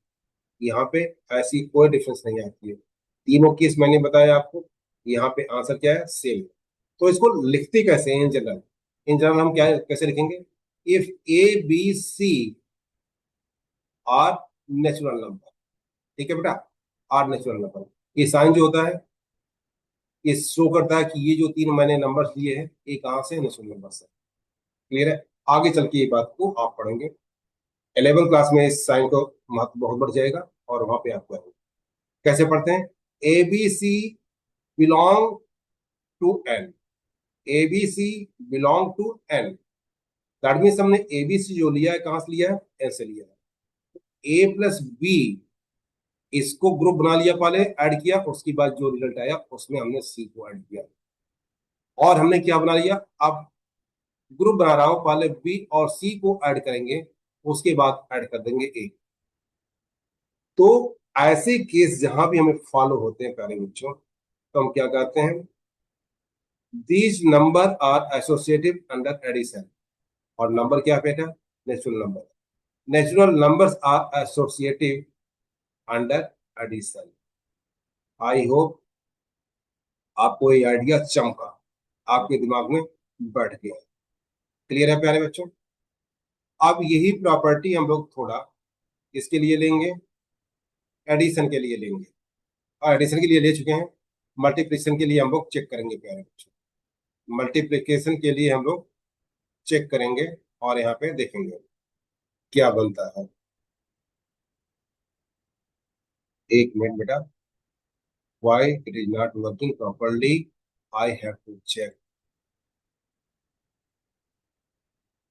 यहाँ पे ऐसी कोई डिफरेंस नहीं आती है। तीनों केस मैंने बताया आपको। यहाँ पे आंसर क्या है? सेम। तो इसको लिखते कैसे हैं? इन जनरल हम क्या कैसे लिखेंगे? If A B C are natural number, ठीक है बेटा, आर नेचुरल नंबर, ये साइन जो होता है ये शो करता है कि ये जो तीन मैंने नंबर्स दिए हैं ये कहाँ से? नेचुरल नंबर से। क्लियर है? आगे चल के ये बात को आप पढ़ेंगे 11th क्लास में। इस साइन को महत्व बहुत बढ़ जाएगा और वहां पे आपको कैसे पढ़ते हैं? A B C belong to N, A B C belong to N. That means हमने ए बी सी जो लिया है कहां से लिया है? एन से लिया है। ए प्लस बी इसको ग्रुप बना लिया, पहले ऐड किया, उसके बाद जो रिजल्ट आया उसमें हमने सी को ऐड किया और हमने क्या बना लिया? अब ग्रुप बना रहा हूं, पहले बी और सी को ऐड करेंगे उसके बाद ऐड कर देंगे ए। तो ऐसे केस जहां भी हमें फॉलो होते हैं प्यारे बच्चों, तो हम क्या कहते हैं? These number are associative under addition. और नंबर क्या बेटा? Natural number. Natural numbers are associative under addition. I hope आपको ये आइडिया चमका, आपके दिमाग में बैठ गया। क्लियर है प्यारे बच्चों? अब यही प्रॉपर्टी हम लोग थोड़ा इसके लिए लेंगे, एडिशन के लिए लेंगे। और एडिशन के लिए ले चुके हैं, मल्टीप्लिकेशन के लिए हम लोग चेक करेंगे प्यारे बच्चों। मल्टीप्लिकेशन के लिए हम लोग चेक करेंगे और यहाँ पे देखेंगे क्या बनता है। एक मिनट बेटा, why it is not working properly, I have to check.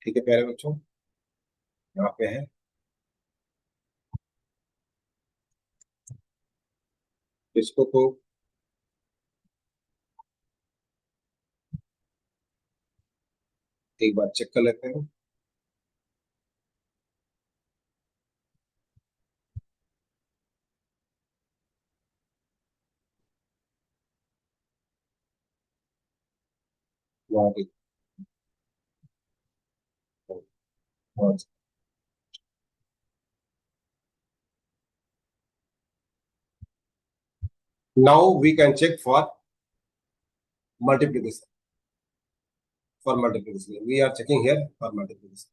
ठीक है प्यारे बच्चों, यहाँ पे है, इसको तो एक बार चेक कर लेते हैं। Now we can check for multiplication. We are checking here for multiplication.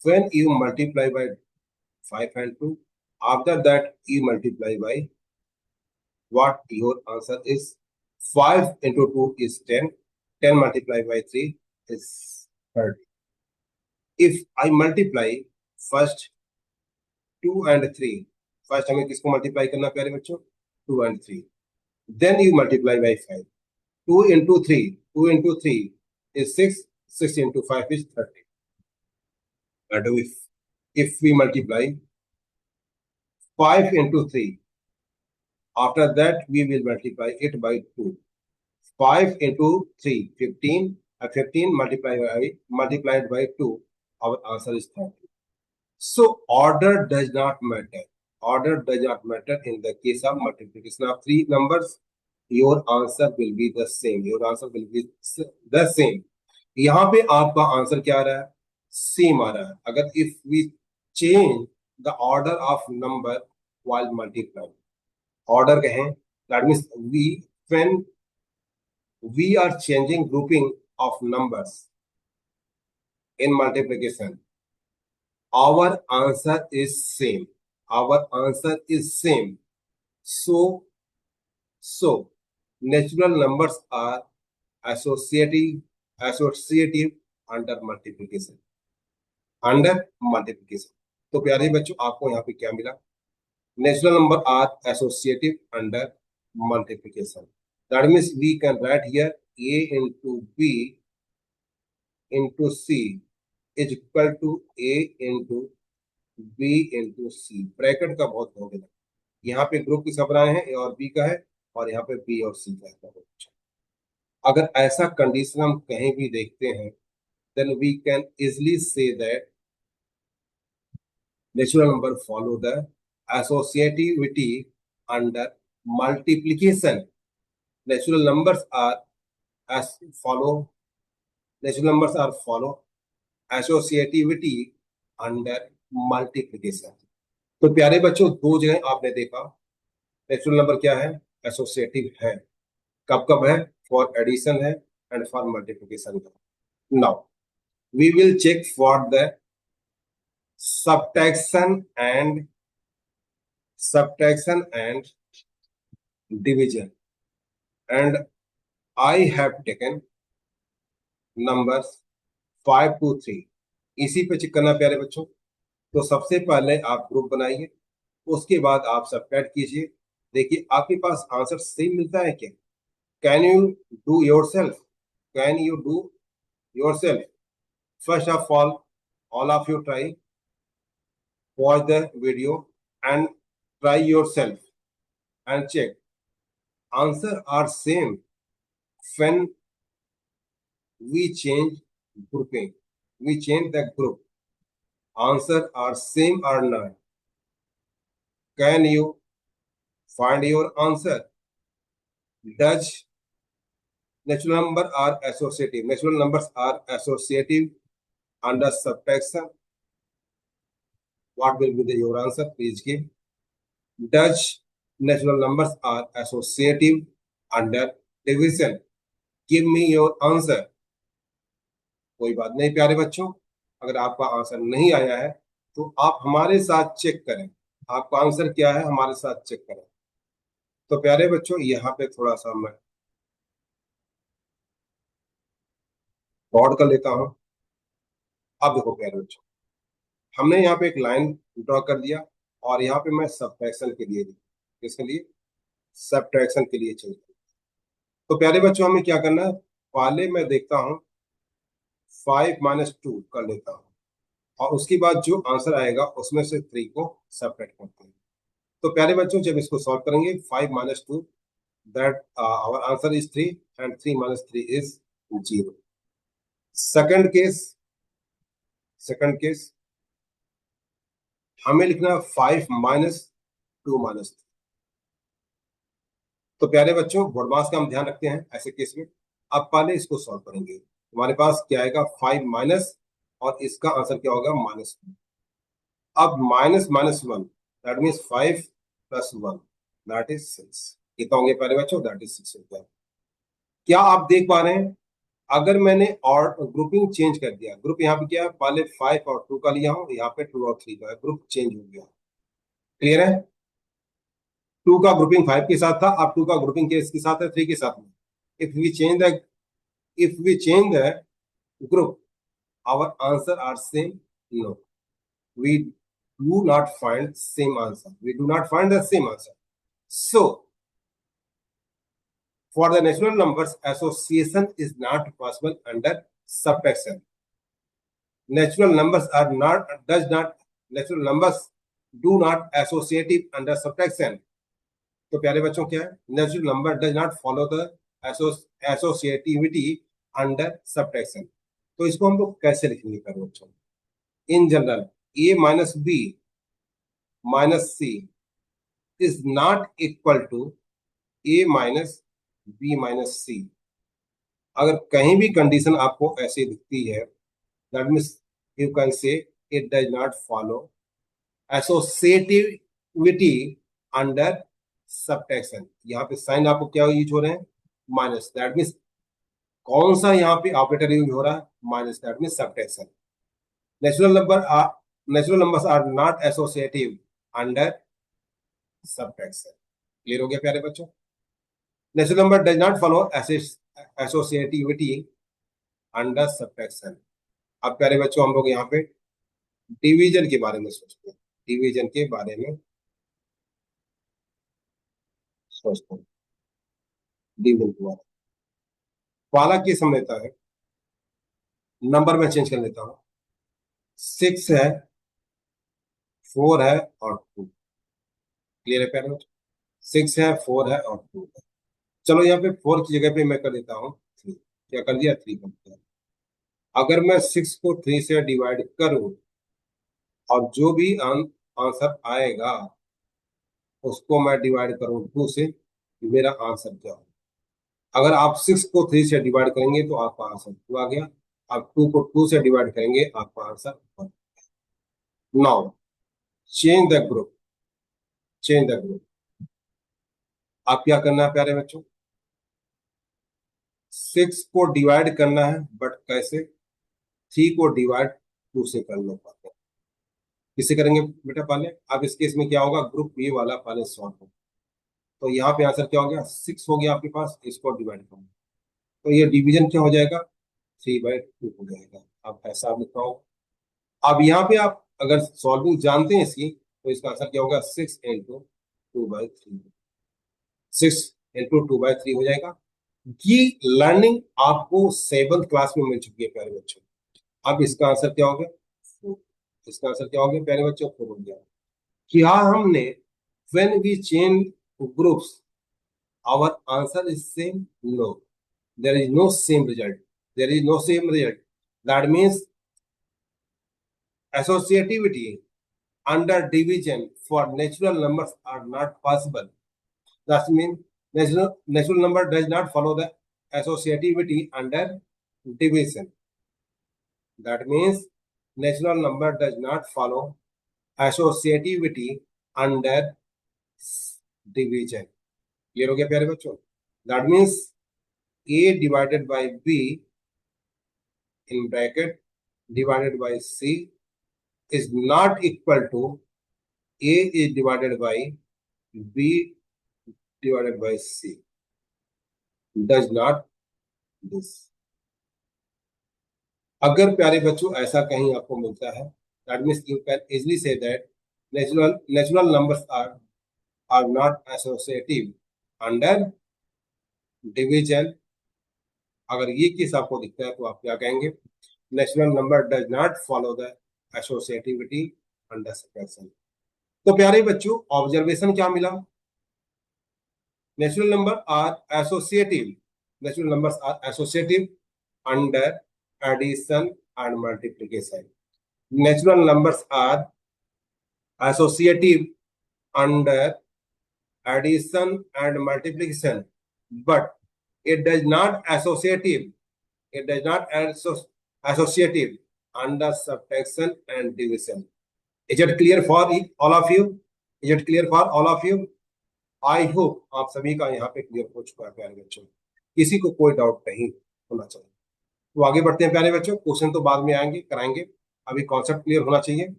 When you multiply by 5 and 2, after that you multiply by what? Your answer is 5 into 2 is 10. 10 multiplied by 3 is 30. If I multiply first 2 and 3, first हमें किसको multiply करना प्यारे बच्चों? 2 and 3. Then you multiply by 5. 2 into 3. 2 into 3 is 6. 6 into 5 is 30. And if we multiply 5 into 3, after that we will multiply it by 2. 5 into 3, 15. 15 multiplied by 2, our answer is 30. So order does not matter. Order does not matter in the case of multiplication of three numbers. Your answer will be the same. Your answer will be the same. यहाँ पे आपका answer क्या आ रहा है? Same आ रहा है. अगर if we change the order of number while multiplying, order कहें, that means when we are changing grouping of numbers in multiplication, our answer is same. Our answer is same. So natural numbers are associative under multiplication. Under multiplication. तो प्यारे बच्चों, आपको यहाँ पे क्या मिला? Natural number are associative under multiplication. That means we can write here A into B into C is equal to A into B into C. Bracket का बहुत हो गया. यहाँ पे ग्रुप किसका बनाए हैं? A और B का है, और यहाँ पे B और C का है. अगर ऐसा कंडीशन हम कहीं भी देखते हैं, then we can easily say that natural number follow the associativity under multiplication. Natural numbers are follow associativity under multiplication. तो प्यारे बच्चों, दो जगह आपने देखा नेचुरल नंबर क्या है? एसोसिएटिव है. कब कब है? फॉर एडिशन है एंड फॉर मल्टीप्लिकेशन है. Now we will check for the subtraction and division, and I have taken numbers 5 to 3. इसी पे चेक करना प्यारे बच्चों. तो सबसे पहले आप ग्रुप बनाइए, उसके बाद आप सब्ट्रैक्ट कीजिए. देखिए आपके पास आंसर सेम मिलता है क्या? Can you do yourself? Can you do yourself? First of all of you try, watch the video and try yourself and check. Answer are same when we change grouping. We change the group. Answer are same or not? Can you find your answer? Does natural number are associative? Natural numbers are associative under subtraction. What will be your answer? Please give. Does natural numbers are associative under division? Give me your answer. कोई बात नहीं प्यारे बच्चों, अगर आपका answer नहीं आया है तो आप हमारे साथ चेक करें. आपका आंसर क्या है, हमारे साथ चेक करें. तो प्यारे बच्चों, यहाँ पे थोड़ा सा मैं बोर्ड कर लेता हूं. अब देखो प्यारे बच्चों, हमने यहाँ पे एक लाइन ड्रॉ कर दिया, और यहाँ पे मैं सब्ट्रैक्शन के लिए, किसके लिए? सब्ट्रैक्शन के लिए चाहिए. तो प्यारे बच्चों, हमें क्या करना है? पहले मैं देखता हूँ 5 - 2 कर लेता हूँ, और उसके बाद जो आंसर आएगा उसमें से 3 को सब्ट्रैक्ट करते हैं. तो प्यारे बच्चों, जब इसको सॉल्व करेंगे 5 - 2, that our answer is 3 and 3 - 3 इज 0. सेकंड केस हमें लिखना 5 - 2 - 3. तो प्यारे बच्चों, बोर्डमास का हम ध्यान रखते हैं ऐसे केस में. अब पहले इसको सॉल्व करेंगे. हमारे पास क्या आएगा? 5 माइनस, और इसका आंसर क्या होगा? -2. अब -1, दैट मीन्स 5 + 1, दैट इज 6. कितना होंगे प्यारे बच्चों? दैट इज 6 होगा. क्या आप देख पा रहे हैं? अगर मैंने और ग्रुपिंग चेंज कर दिया, ग्रुप यहाँ पे क्या है? पहले 5 और 2 का लिया हूं, यहाँ पे 2 और 3 का है. ग्रुप चेंज हो गया. क्लियर है? 2 का ग्रुपिंग 5 के साथ था, अब 2 का ग्रुपिंग किसके साथ है? 3 के साथ में. if we change the group, our answer are same? No, we do not find the same answer. So For the natural numbers, association is not possible under subtraction. Natural numbers natural numbers do not associative under subtraction. तो प्यारे बच्चों क्या है, natural number does not follow the associativity under subtraction. तो इसको हम लोग कैसे लिखेंगे प्यारे बच्चों? In general A minus B minus C is not equal to A minus B minus C. अगर कहीं भी कंडीशन आपको ऐसी दिखती है, that means you can say it does not follow associativity under subtraction. यहाँ पे साइन आपको क्या यूज हो रहे हैं? माइनस। दैट मीन्स कौन सा यहाँ पे ऑपरेटर यूज हो रहा है? Minus. That means subtraction. Natural numbers are not associative under subtraction. Clear हो गया प्यारे बच्चों? Natural number does not follow associativity under subtraction. अब प्यारे बच्चों हम लोग यहाँ पे डिवीजन के बारे में सोचते हैं। डिवीजन के बारे में सोचते हैं। डिवीजन के बारे में वाला की समझ लेता है, नंबर में चेंज कर लेता हूं। 6 है, 4 है और 2। क्लियर है प्यारे बच्चों? 6 है, 4 है और 2 है। चलो यहाँ पे 4 की जगह पे मैं कर देता हूँ 3। क्या कर दिया? 3 कर दिया। अगर मैं 6 को 3 से डिवाइड करूं और जो भी आंसर आएगा उसको मैं डिवाइड करूं 2 से, मेरा आंसर क्या होगा? अगर आप 6 को 3 से डिवाइड करेंगे तो आपका आंसर 2 आ गया। आप 2 को 2 से डिवाइड करेंगे, आपका answer 1। Now change the group. Change the group. आप क्या करना है प्यारे बच्चों? 6 को डिवाइड करना है, बट कैसे? 3 को डिवाइड 2 से कर लो। पाते किसे करेंगे बेटा? पहले अब इस केस में क्या होगा? ग्रुप ए वाला पहले सॉल्व हो। तो यहाँ पे आंसर क्या हो गया? 6 हो गया आपके पास। इसको डिवाइड करो तो ये डिवीजन क्या हो जाएगा? 3/2 हो जाएगा। अब ऐसा आप लिखा हो। अब यहाँ पे आप अगर सॉल्विंग जानते हैं इसकी, तो इसका आंसर क्या होगा? 6 इंटू 2/3। 6 इंटू 2/3 हो जाएगा। ये लर्निंग आपको 7th क्लास में मिल चुकी है प्यारे बच्चों। अब इसका आंसर क्या हो गया? 4। इसका आंसर क्या हो गया प्यारे बच्चों? 4 हो गया। क्या हमने when we change groups our answer is same? No, there is no same result. There is no same result. That means associativity under division for natural numbers are not possible. That means natural number does not follow the associativity under division. That means natural number does not follow associativity under division. Clear हो गया प्यारे बच्चों? That means a divided by b in bracket divided by c is not equal to a is divided by b divided by c. Does not this. अगर प्यारे बच्चों ऐसा कहीं आपको मिलता है, that means you can easily say that natural numbers are not associative under division. अगर ये केस आपको दिखता है तो आप क्या कहेंगे? Natural number does not follow the associativity under subtraction. तो प्यारे बच्चों ऑब्जर्वेशन क्या मिला? Natural number are associative. Natural numbers are associative under addition and multiplication. Natural numbers are associative under addition and multiplication, but it does not associative under subtraction and division. Is it clear for all of you? Is it clear for all of you? I hope आप सभी का यहाँ पे clear हो चुका है प्यारे बच्चों। किसी को कोई डाउट नहीं होना चाहिए। तो आगे बढ़ते हैं प्यारे बच्चों। क्वेश्चन तो बाद में आएंगे, कराएंगे। अभी कॉन्सेप्ट क्लियर होना चाहिए।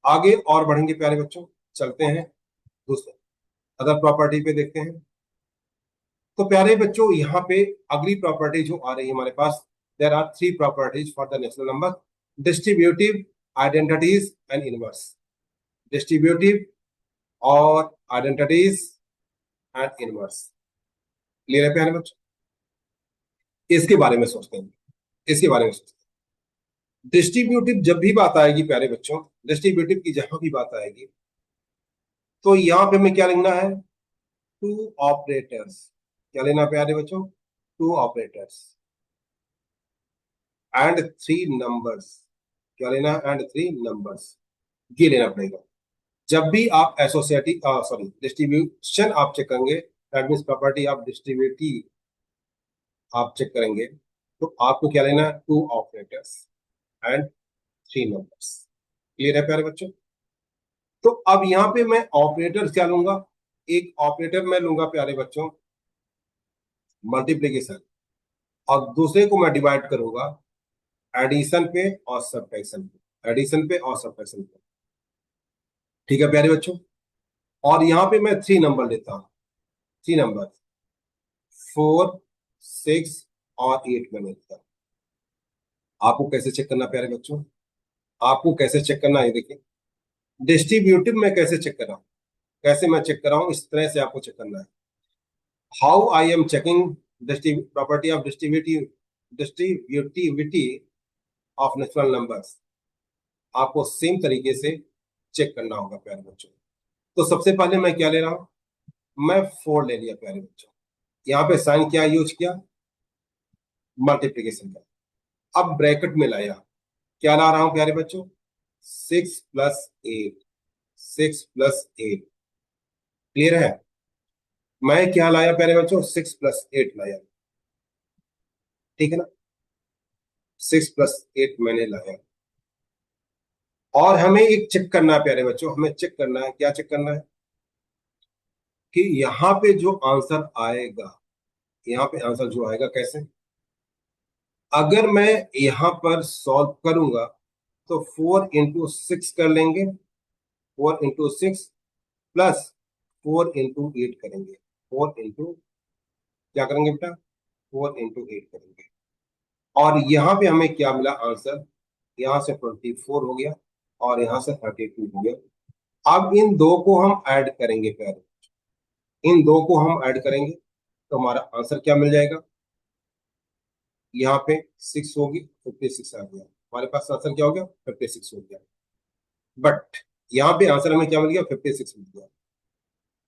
आगे और बढ़ेंगे प्यारे बच्चों। चलते हैं दूसरे अदर प्रॉपर्टी पे देखते हैं। तो प्यारे बच्चों यहाँ पे अगली प्रॉपर्टी जो आ रही है हमारे पास, there are 3 properties for the natural number: distributive, identities and inverse. Distributive और आइडेंटिटीज एंड इनवर्स। क्लियर है प्यारे बच्चों? इसके बारे में सोचते हैं, इसके बारे में सोचते हैं। डिस्ट्रीब्यूटिव जब भी बात आएगी प्यारे बच्चों, डिस्ट्रीब्यूटिव की जहां भी बात आएगी, तो यहां पे हमें क्या लिखना है? Two operators. क्या लेना प्यारे बच्चों? Two operators and three numbers. क्या लेना? एंड थ्री नंबर्स, ये लेना पड़ेगा। जब भी आप एसोसिएटिव सॉरी डिस्ट्रीब्यूशन आप चेक करेंगे, that means property of distributive आप चेक करेंगे, तो आपको क्या लेना है? Two operators and three numbers. Clear है प्यारे बच्चों? तो अब यहां पे मैं ऑपरेटर क्या लूंगा? एक ऑपरेटर मैं लूंगा प्यारे बच्चों मल्टीप्लीकेशन, और दूसरे को मैं डिवाइड करूंगा एडिशन पे और सब्ट्रैक्शन पे, एडिशन पे और सब्ट्रैक्शन पे। ठीक है प्यारे बच्चों? और यहां पे मैं थ्री नंबर लेता हूं, थ्री नंबर, 4, 6 और 8 में लेता हूं। आपको कैसे चेक करना प्यारे बच्चों? आपको कैसे चेक करना है देखिए, डिस्ट्रीब्यूटिव में कैसे चेक कर रहा हूं, कैसे मैं चेक कर रहा हूं, इस तरह से आपको चेक करना है। How I am checking property of distributivity of natural numbers, आपको सेम तरीके से चेक करना होगा प्यारे बच्चों। तो सबसे पहले मैं क्या ले रहा हूं? मैं 4 ले लिया प्यारे बच्चों। यहाँ पे साइन क्या यूज किया? मल्टीप्लीकेशन का। अब ब्रैकेट में लाया, क्या ला रहा हूं प्यारे बच्चों? 6 + 8, 6 + 8। क्लियर है? मैं क्या लाया प्यारे बच्चों? 6 + 8 लाया। ठीक है ना? 6 + 8 मैंने लाया। और हमें एक चेक करना है प्यारे बच्चों, हमें चेक करना है, क्या चेक करना है? कि यहाँ पे जो आंसर आएगा, यहाँ पे आंसर जो आएगा कैसे? अगर मैं यहाँ पर सॉल्व करूंगा तो 4 × 6 कर लेंगे, 4 × 6 प्लस 4 × 8 करेंगे, 4 क्या करेंगे बेटा? 4 × 8 करेंगे। और यहाँ पे हमें क्या मिला आंसर? यहाँ से 24 हो गया और यहाँ से 32 हो गया। अब इन दो को हम ऐड करेंगे प्यारे, इन दो को हम ऐड करेंगे तो हमारा आंसर क्या मिल जाएगा? यहाँ पे 6 होगी, 56 आ गया, हमारे पास आंसर क्या हो गया? 56 हो गया। बट यहाँ पे आंसर हमें क्या मिल गया? 56 मिल गया।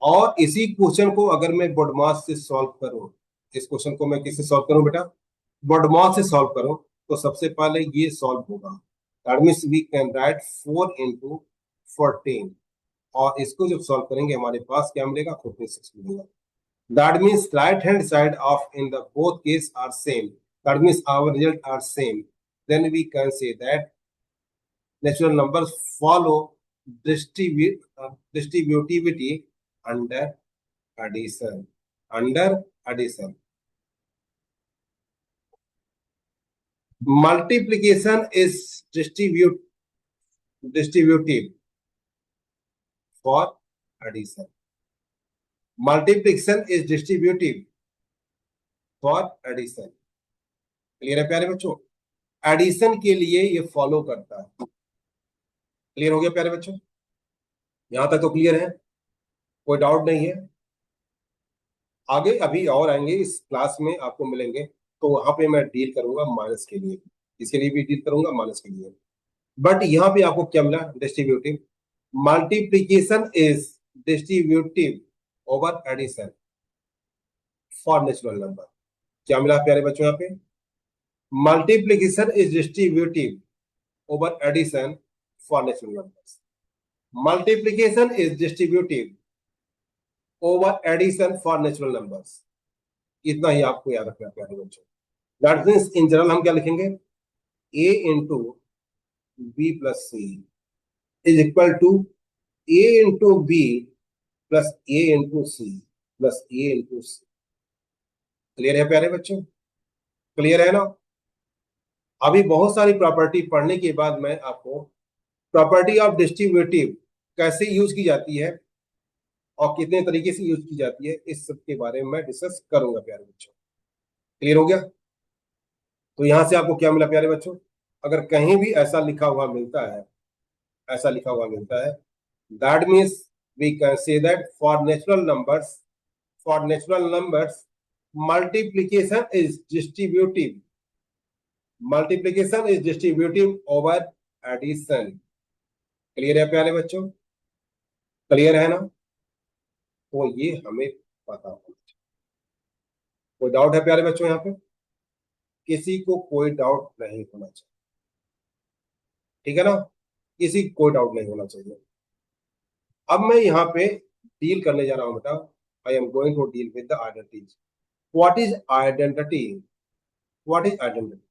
और इसी क्वेश्चन को अगर मैं BODMAS से सॉल्व करूं, इस क्वेश्चन को मैं किससे सॉल्व करूं बेटा? BODMAS से सॉल्व करूं, तो सबसे पहले ये सॉल्व होगा, that means we can write 4 × 14, और इसको जब सॉल्व करेंगे हमारे पास क्या मिलेगा? 56 मिलेगा। That means right hand side of in the both case are same, that means our result are same, then we can say that natural numbers follow distributivity under addition, under addition. Multiplication is distributive for addition. Multiplication is distributive for addition. Clear है प्यारे बच्चों? Addition के लिए ये follow करता है। Clear हो गया प्यारे बच्चों? यहां तक तो क्लियर है, कोई डाउट नहीं है? आगे अभी और आएंगे इस क्लास में, आपको मिलेंगे तो वहां पे मैं डील करूंगा माइनस के लिए, इसके लिए भी डील करूंगा माइनस के लिए। बट यहाँ पे आपको क्या मिला? Distributive. Multiplication is distributive over addition for natural number. क्या मिला प्यारे बच्चों? यहाँ पे multiplication is distributive over addition for natural numbers. Multiplication is distributive over addition for natural numbers. इतना ही आपको याद रखना है प्यारे बच्चों। दैट मीन्स इन जनरल हम क्या लिखेंगे? a into B plus C is equal to a into B plus a into C plus a into C. Clear है प्यारे बच्चों? क्लियर है ना? अभी बहुत सारी प्रॉपर्टी पढ़ने के बाद मैं आपको प्रॉपर्टी ऑफ डिस्ट्रीब्यूटिव कैसे यूज की जाती है और कितने तरीके से यूज की जाती है, इस सब के बारे में मैं डिस्कस करूंगा प्यारे बच्चों। क्लियर हो गया? तो यहां से आपको क्या मिला प्यारे बच्चों? अगर कहीं भी ऐसा लिखा हुआ मिलता है, ऐसा लिखा हुआ मिलता है, that means we can say that for natural numbers, for natural numbers multiplication is distributive. Multiplication is distributive over addition. Clear है प्यारे बच्चों? क्लियर है ना? तो ये हमें पता होना चाहिए। कोई डाउट है प्यारे बच्चों? यहाँ पे किसी को कोई डाउट नहीं होना चाहिए, ठीक है ना? किसी को कोई डाउट नहीं होना चाहिए। अब मैं यहाँ पे डील करने जा रहा हूं बेटा। I am going to deal with the identities. What is identity? What is identity?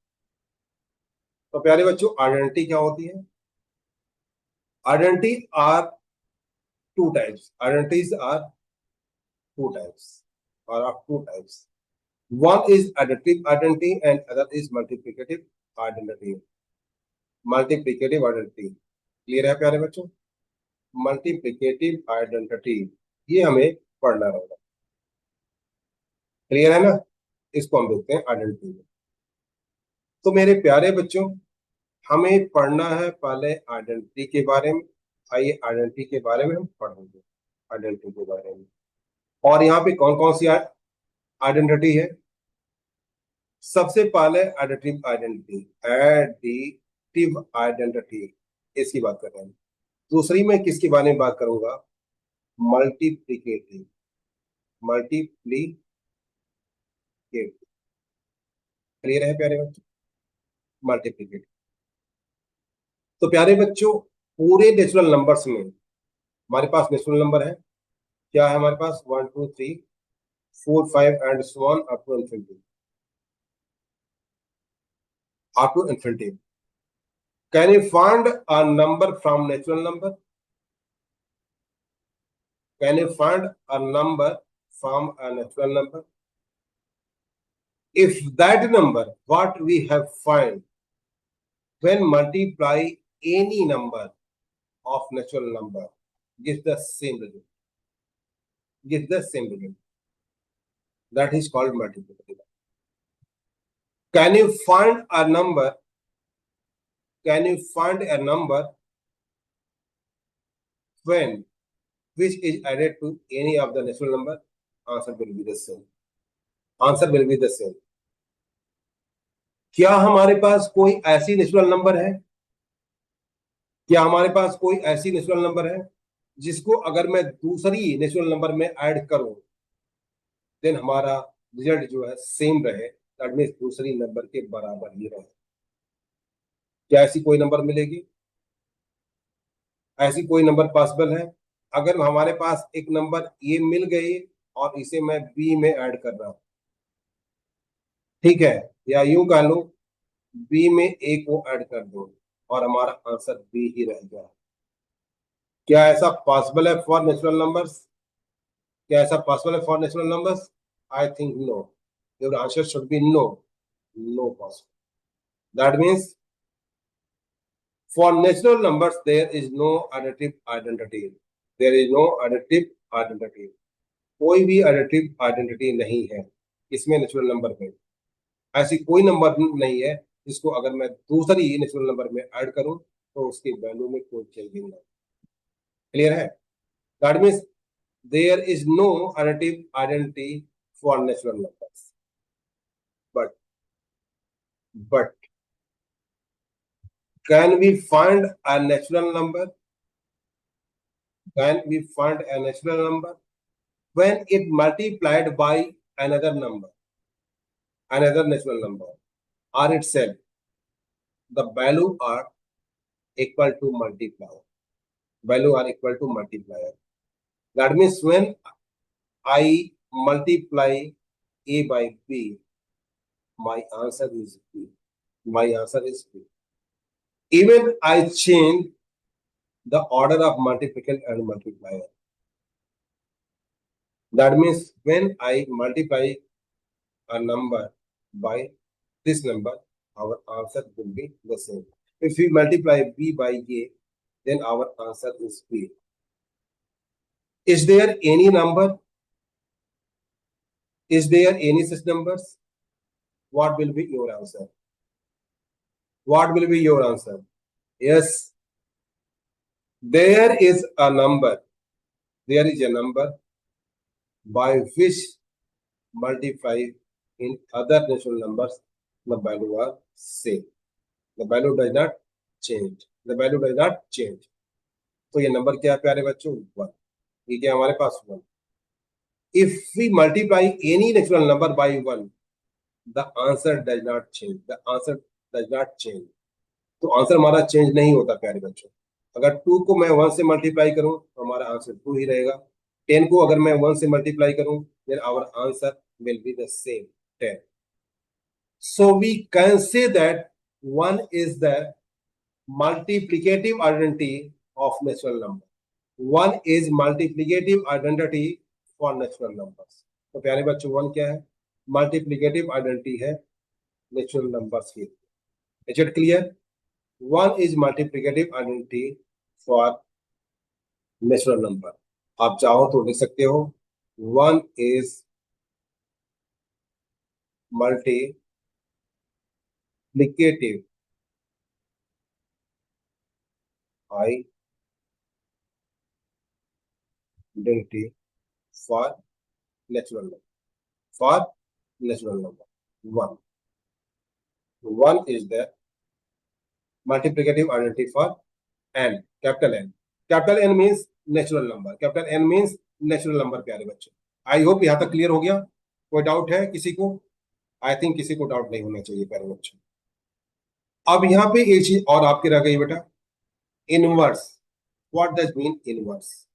तो प्यारे बच्चों, आइडेंटिटी क्या होती है? Identity are two types. Identities are two types और are two types. One is additive identity and other is multiplicative identity. Multiplicative identity clear है प्यारे बच्चों? मल्टीप्लिकेटिव आइडेंटिटी ये हमें पढ़ना होगा। क्लियर है ना? इसको हम देखते हैं आइडेंटिटी में। तो मेरे प्यारे बच्चों, हमें पढ़ना है पहले आइडेंटिटी के बारे में। आइए आइडेंटिटी के बारे में हम पढ़ेंगे, आइडेंटिटी के बारे में। और यहाँ पे कौन कौन सी आइडेंटिटी है? सबसे पहले एडिटिव आइडेंटिटी, एडिटिव आइडेंटिटी इसकी बात कर रहे हैं। दूसरी मैं किसके बारे में बात करूंगा? Multiplicative, multiplicative. क्लियर है प्यारे बच्चों? मल्टीप्लिकेटिव। तो प्यारे बच्चों, पूरे नेचुरल नंबर्स में हमारे पास नेचुरल नंबर है क्या है? हमारे पास 1 2 3 4 5 and so on up to infinity, up to infinity. Can you find a number from natural number? Can you find a number from a natural number? If that number, what we have find, when multiply any number of natural number, gives the same result. Gives the same result. That is called multiplicative. Can you find a number? Can you find a number when which is added to any of the natural number? Answer will be the same. Answer will be the same. क्या हमारे पास कोई ऐसी natural number है? क्या हमारे पास कोई ऐसी natural number है जिसको अगर मैं दूसरी नेचुरल नंबर में ऐड करूं देन हमारा रिजल्ट जो है सेम रहे? दैट मींस दूसरी नंबर के बराबर ही रहे। क्या ऐसी कोई नंबर मिलेगी? ऐसी कोई नंबर पॉसिबल है? अगर हमारे पास एक नंबर ए मिल गई और इसे मैं बी में ऐड कर रहा हूं, ठीक है, या यूं कह लो बी में ए को ऐड कर दो और हमारा आंसर बी ही रह गया। क्या ऐसा पॉसिबल है फॉर नेचुरल नंबर्स? क्या ऐसा पॉसिबल है for natural numbers? I think no. Your answer should be no, no possible. That means for natural numbers there is no additive identity. There is no additive identity. कोई भी additive identity नहीं है इसमें natural number में। ऐसी कोई number नहीं है जिसको अगर मैं दूसरी नेचुरल नंबर में ऐड करूं तो उसकी वैल्यू में कोई चेंज नहीं है। क्लियर है? That means there is no additive identity for natural numbers. But can we find a natural number? Can we find a natural number when it multiplied by another number, another natural number, or itself? The value are equal to multiplier. Value are equal to multiplier. That means when I multiply A by B, my answer is B. My answer is B. Even I change the order of multiplication and multiplier. That means when I multiply a number by this number, our answer will be the same. If we multiply B by A, then our answer is B. Is there any number? Is there any such numbers? What will be your answer? What will be your answer? Yes, there is a number. There is a number by which multiply in other natural numbers, the value are same. The value does not change. The value does not change. तो ये number क्या है प्यारे बच्चों? 1. ये क्या हमारे पास 1. If we multiply any natural number by 1, the answer does not change. The answer does not change. तो आंसर हमारा चेंज नहीं होता प्यारे बच्चों. अगर 2 को मैं 1 से मल्टीप्लाई करूं तो हमारा आंसर 2 ही रहेगा. 10 को अगर मैं 1 से मल्टीप्लाई करूं then our answer will be the same, 10. So we can say that 1 is the multiplicative identity of natural number. 1 is multiplicative identity for natural numbers. तो प्यारे बच्चों 1 क्या है? मल्टीप्लिकेटिव आइडेंटिटी है नेचुरल नंबर्स की. Is it clear? 1 is multiplicative identity for natural number. आप चाहो तो लिख सकते हो 1 is multiplicative identity for natural number. For natural number 1. 1 is the multiplicative identity for n, capital N. Capital N means natural number. Capital N means natural number. प्यारे बच्चों, I hope यहाँ तक क्लियर हो गया. कोई डाउट है किसी को? आई थिंक किसी को डाउट नहीं होना चाहिए प्यारे बच्चों. अब यहाँ पे एक चीज और आपके रह गई बेटा, inverse. What does mean inverse?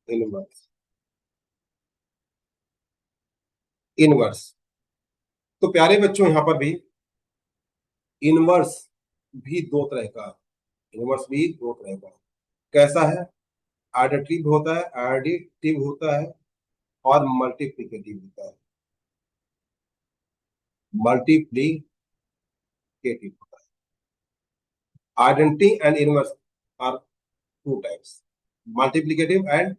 Inverse, inverse. तो प्यारे बच्चों यहाँ पर भी इनवर्स भी दो तरह का. इनवर्स भी दो तरह का. कैसा है? एडिटिव होता है, एडिटिव होता है और मल्टीप्लिकेटिव होता है. मल्टीप्लिकेटिव होता है. Identity and inverse are two types, multiplicative and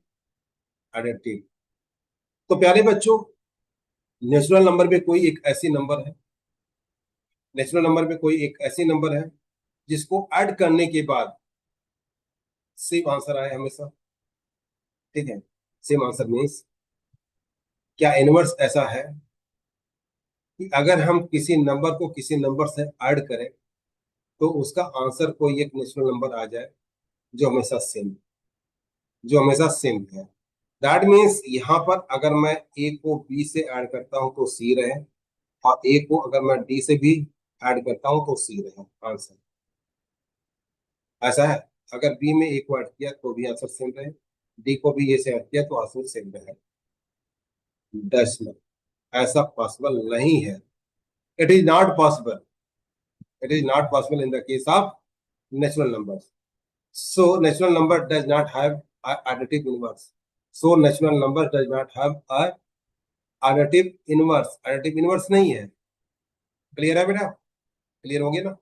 additive. तो प्यारे बच्चों नेचुरल नंबर में कोई एक ऐसी नंबर है, नेचुरल नंबर में कोई एक ऐसी नंबर है जिसको ऐड करने के बाद सेम आंसर आए हमेशा. ठीक है, सेम आंसर मीन्स क्या इनवर्स ऐसा है कि अगर हम किसी नंबर को किसी नंबर से ऐड करें तो उसका आंसर कोई एक नेचुरल नंबर आ जाए जो हमेशा सेम, जो हमेशा सेम है. दैट मीन्स यहाँ पर अगर मैं ए को बी से ऐड करता हूं तो सी रहे, और ए को अगर मैं डी से भी ऐड करता हूं तो सी रहे आंसर. ऐसा है. अगर बी में ए को ऐड किया तो भी आंसर सेम रहे, डी को भी ए से ऐड किया तो आंसर सेम रहे. डस नॉट, ऐसा पॉसिबल नहीं है. It is not possible. It is not possible in the case of natural numbers. So natural number does not have a additive inverse. So natural number does not have a additive inverse. Additive inverse नहीं है. Clear है बेटा? Clear हो गया ना?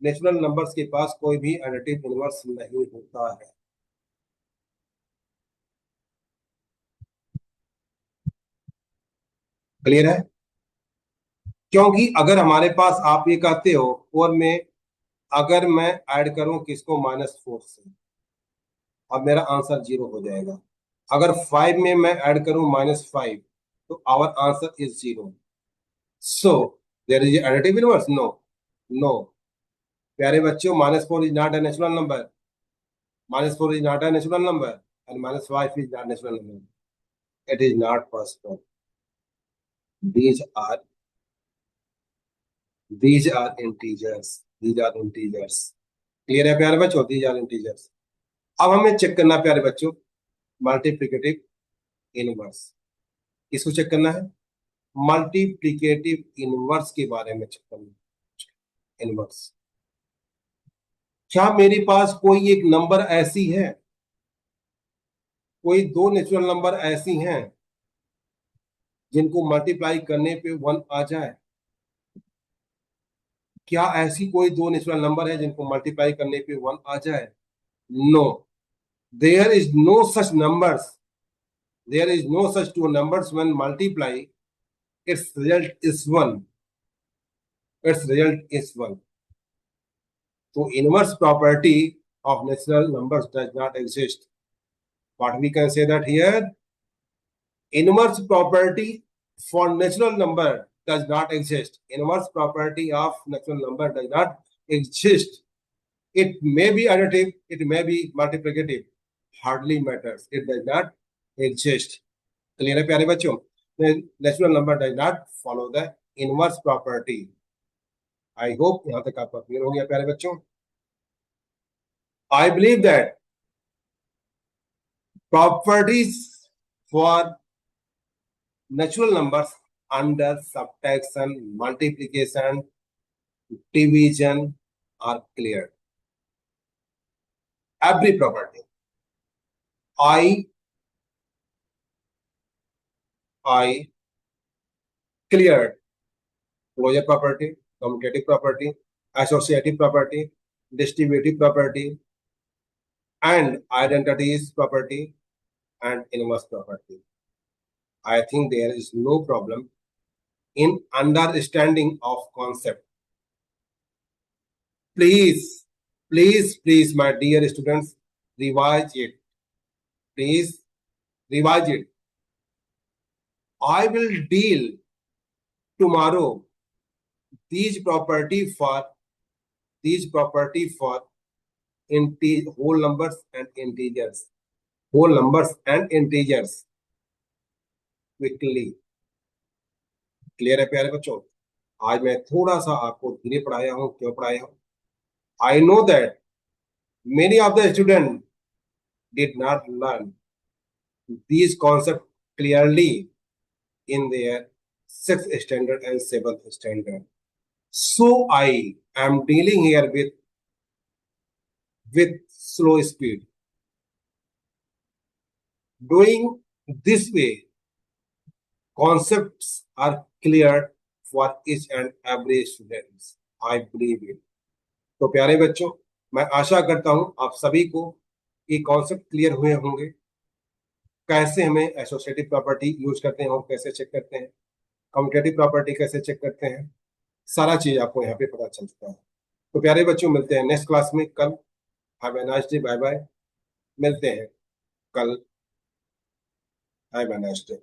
Natural numbers के पास कोई भी एडिटिव इनवर्स नहीं होता है. क्लियर है? क्योंकि अगर हमारे पास आप ये कहते हो 4 में अगर मैं ऐड करूं किसको -4 से और मेरा आंसर 0 हो जाएगा. अगर 5 में मैं ऐड करूं -5 तो our answer is 0. So there is additive inverse? No, no प्यारे बच्चों, -4 is not a natural number. -4 is not a natural number and -5 is not natural number. It is not possible. These are integers. These are integers. Clear है प्यारे बच्चों? These are integers. अब हमें check करना प्यारे बच्चों मल्टीप्लिकेटिव इनवर्स. किसको check करना है? मल्टीप्लिकेटिव इनवर्स के बारे में चेक करना. इनवर्स, क्या मेरे पास कोई एक नंबर ऐसी है, कोई दो नेचुरल नंबर ऐसी हैं जिनको मल्टीप्लाई करने पे 1 आ जाए? क्या ऐसी कोई दो नेचुरल नंबर है जिनको मल्टीप्लाई करने पे 1 आ जाए? No, there is no such numbers. There is no such two numbers when multiply its result is 1. Its result is 1. So inverse property of natural numbers does not exist. What we can say that here? Inverse property for natural number does not exist. Inverse property of natural number does not exist. It may be additive, it may be multiplicative, hardly matters. It does not exist. Clear है प्यारे बच्चों? Natural number does not follow the inverse property. I hope यहाँ तक आपका clear हो गया प्यारे बच्चों. I believe that properties for natural numbers under subtraction, multiplication, division are clear. Every property. I cleared closure property, commutative property, associative property, distributive property, and identities property, and inverse property. I think there is no problem in understanding of concept. Please, my dear students, revise it. Please revise it. I will deal tomorrow these property for whole numbers and integers. Whole numbers and integers quickly. Clear है प्यारे बच्चों? आज मैं थोड़ा सा आपको धीरे पढ़ाया हूं. क्यों पढ़ाया हूं? I know that many of the students did not learn these concepts clearly in their 6th standard and 7th standard. So I am dealing here with slow speed. Doing this way, concepts are clear for each and every student. I believe it. तो प्यारे बच्चों, मैं आशा करता हूं आप सभी को ये कॉन्सेप्ट क्लियर हुए होंगे. कैसे हमें एसोसिएटिव प्रॉपर्टी यूज करते हैं, हम कैसे चेक करते हैं, कम्यूटेटिव प्रॉपर्टी कैसे चेक करते हैं, सारा चीज आपको यहाँ पे पता चल चुका है. तो प्यारे बच्चों, मिलते हैं नेक्स्ट क्लास में कल. Have a nice day. Bye bye. मिलते हैं कल. Have a nice day.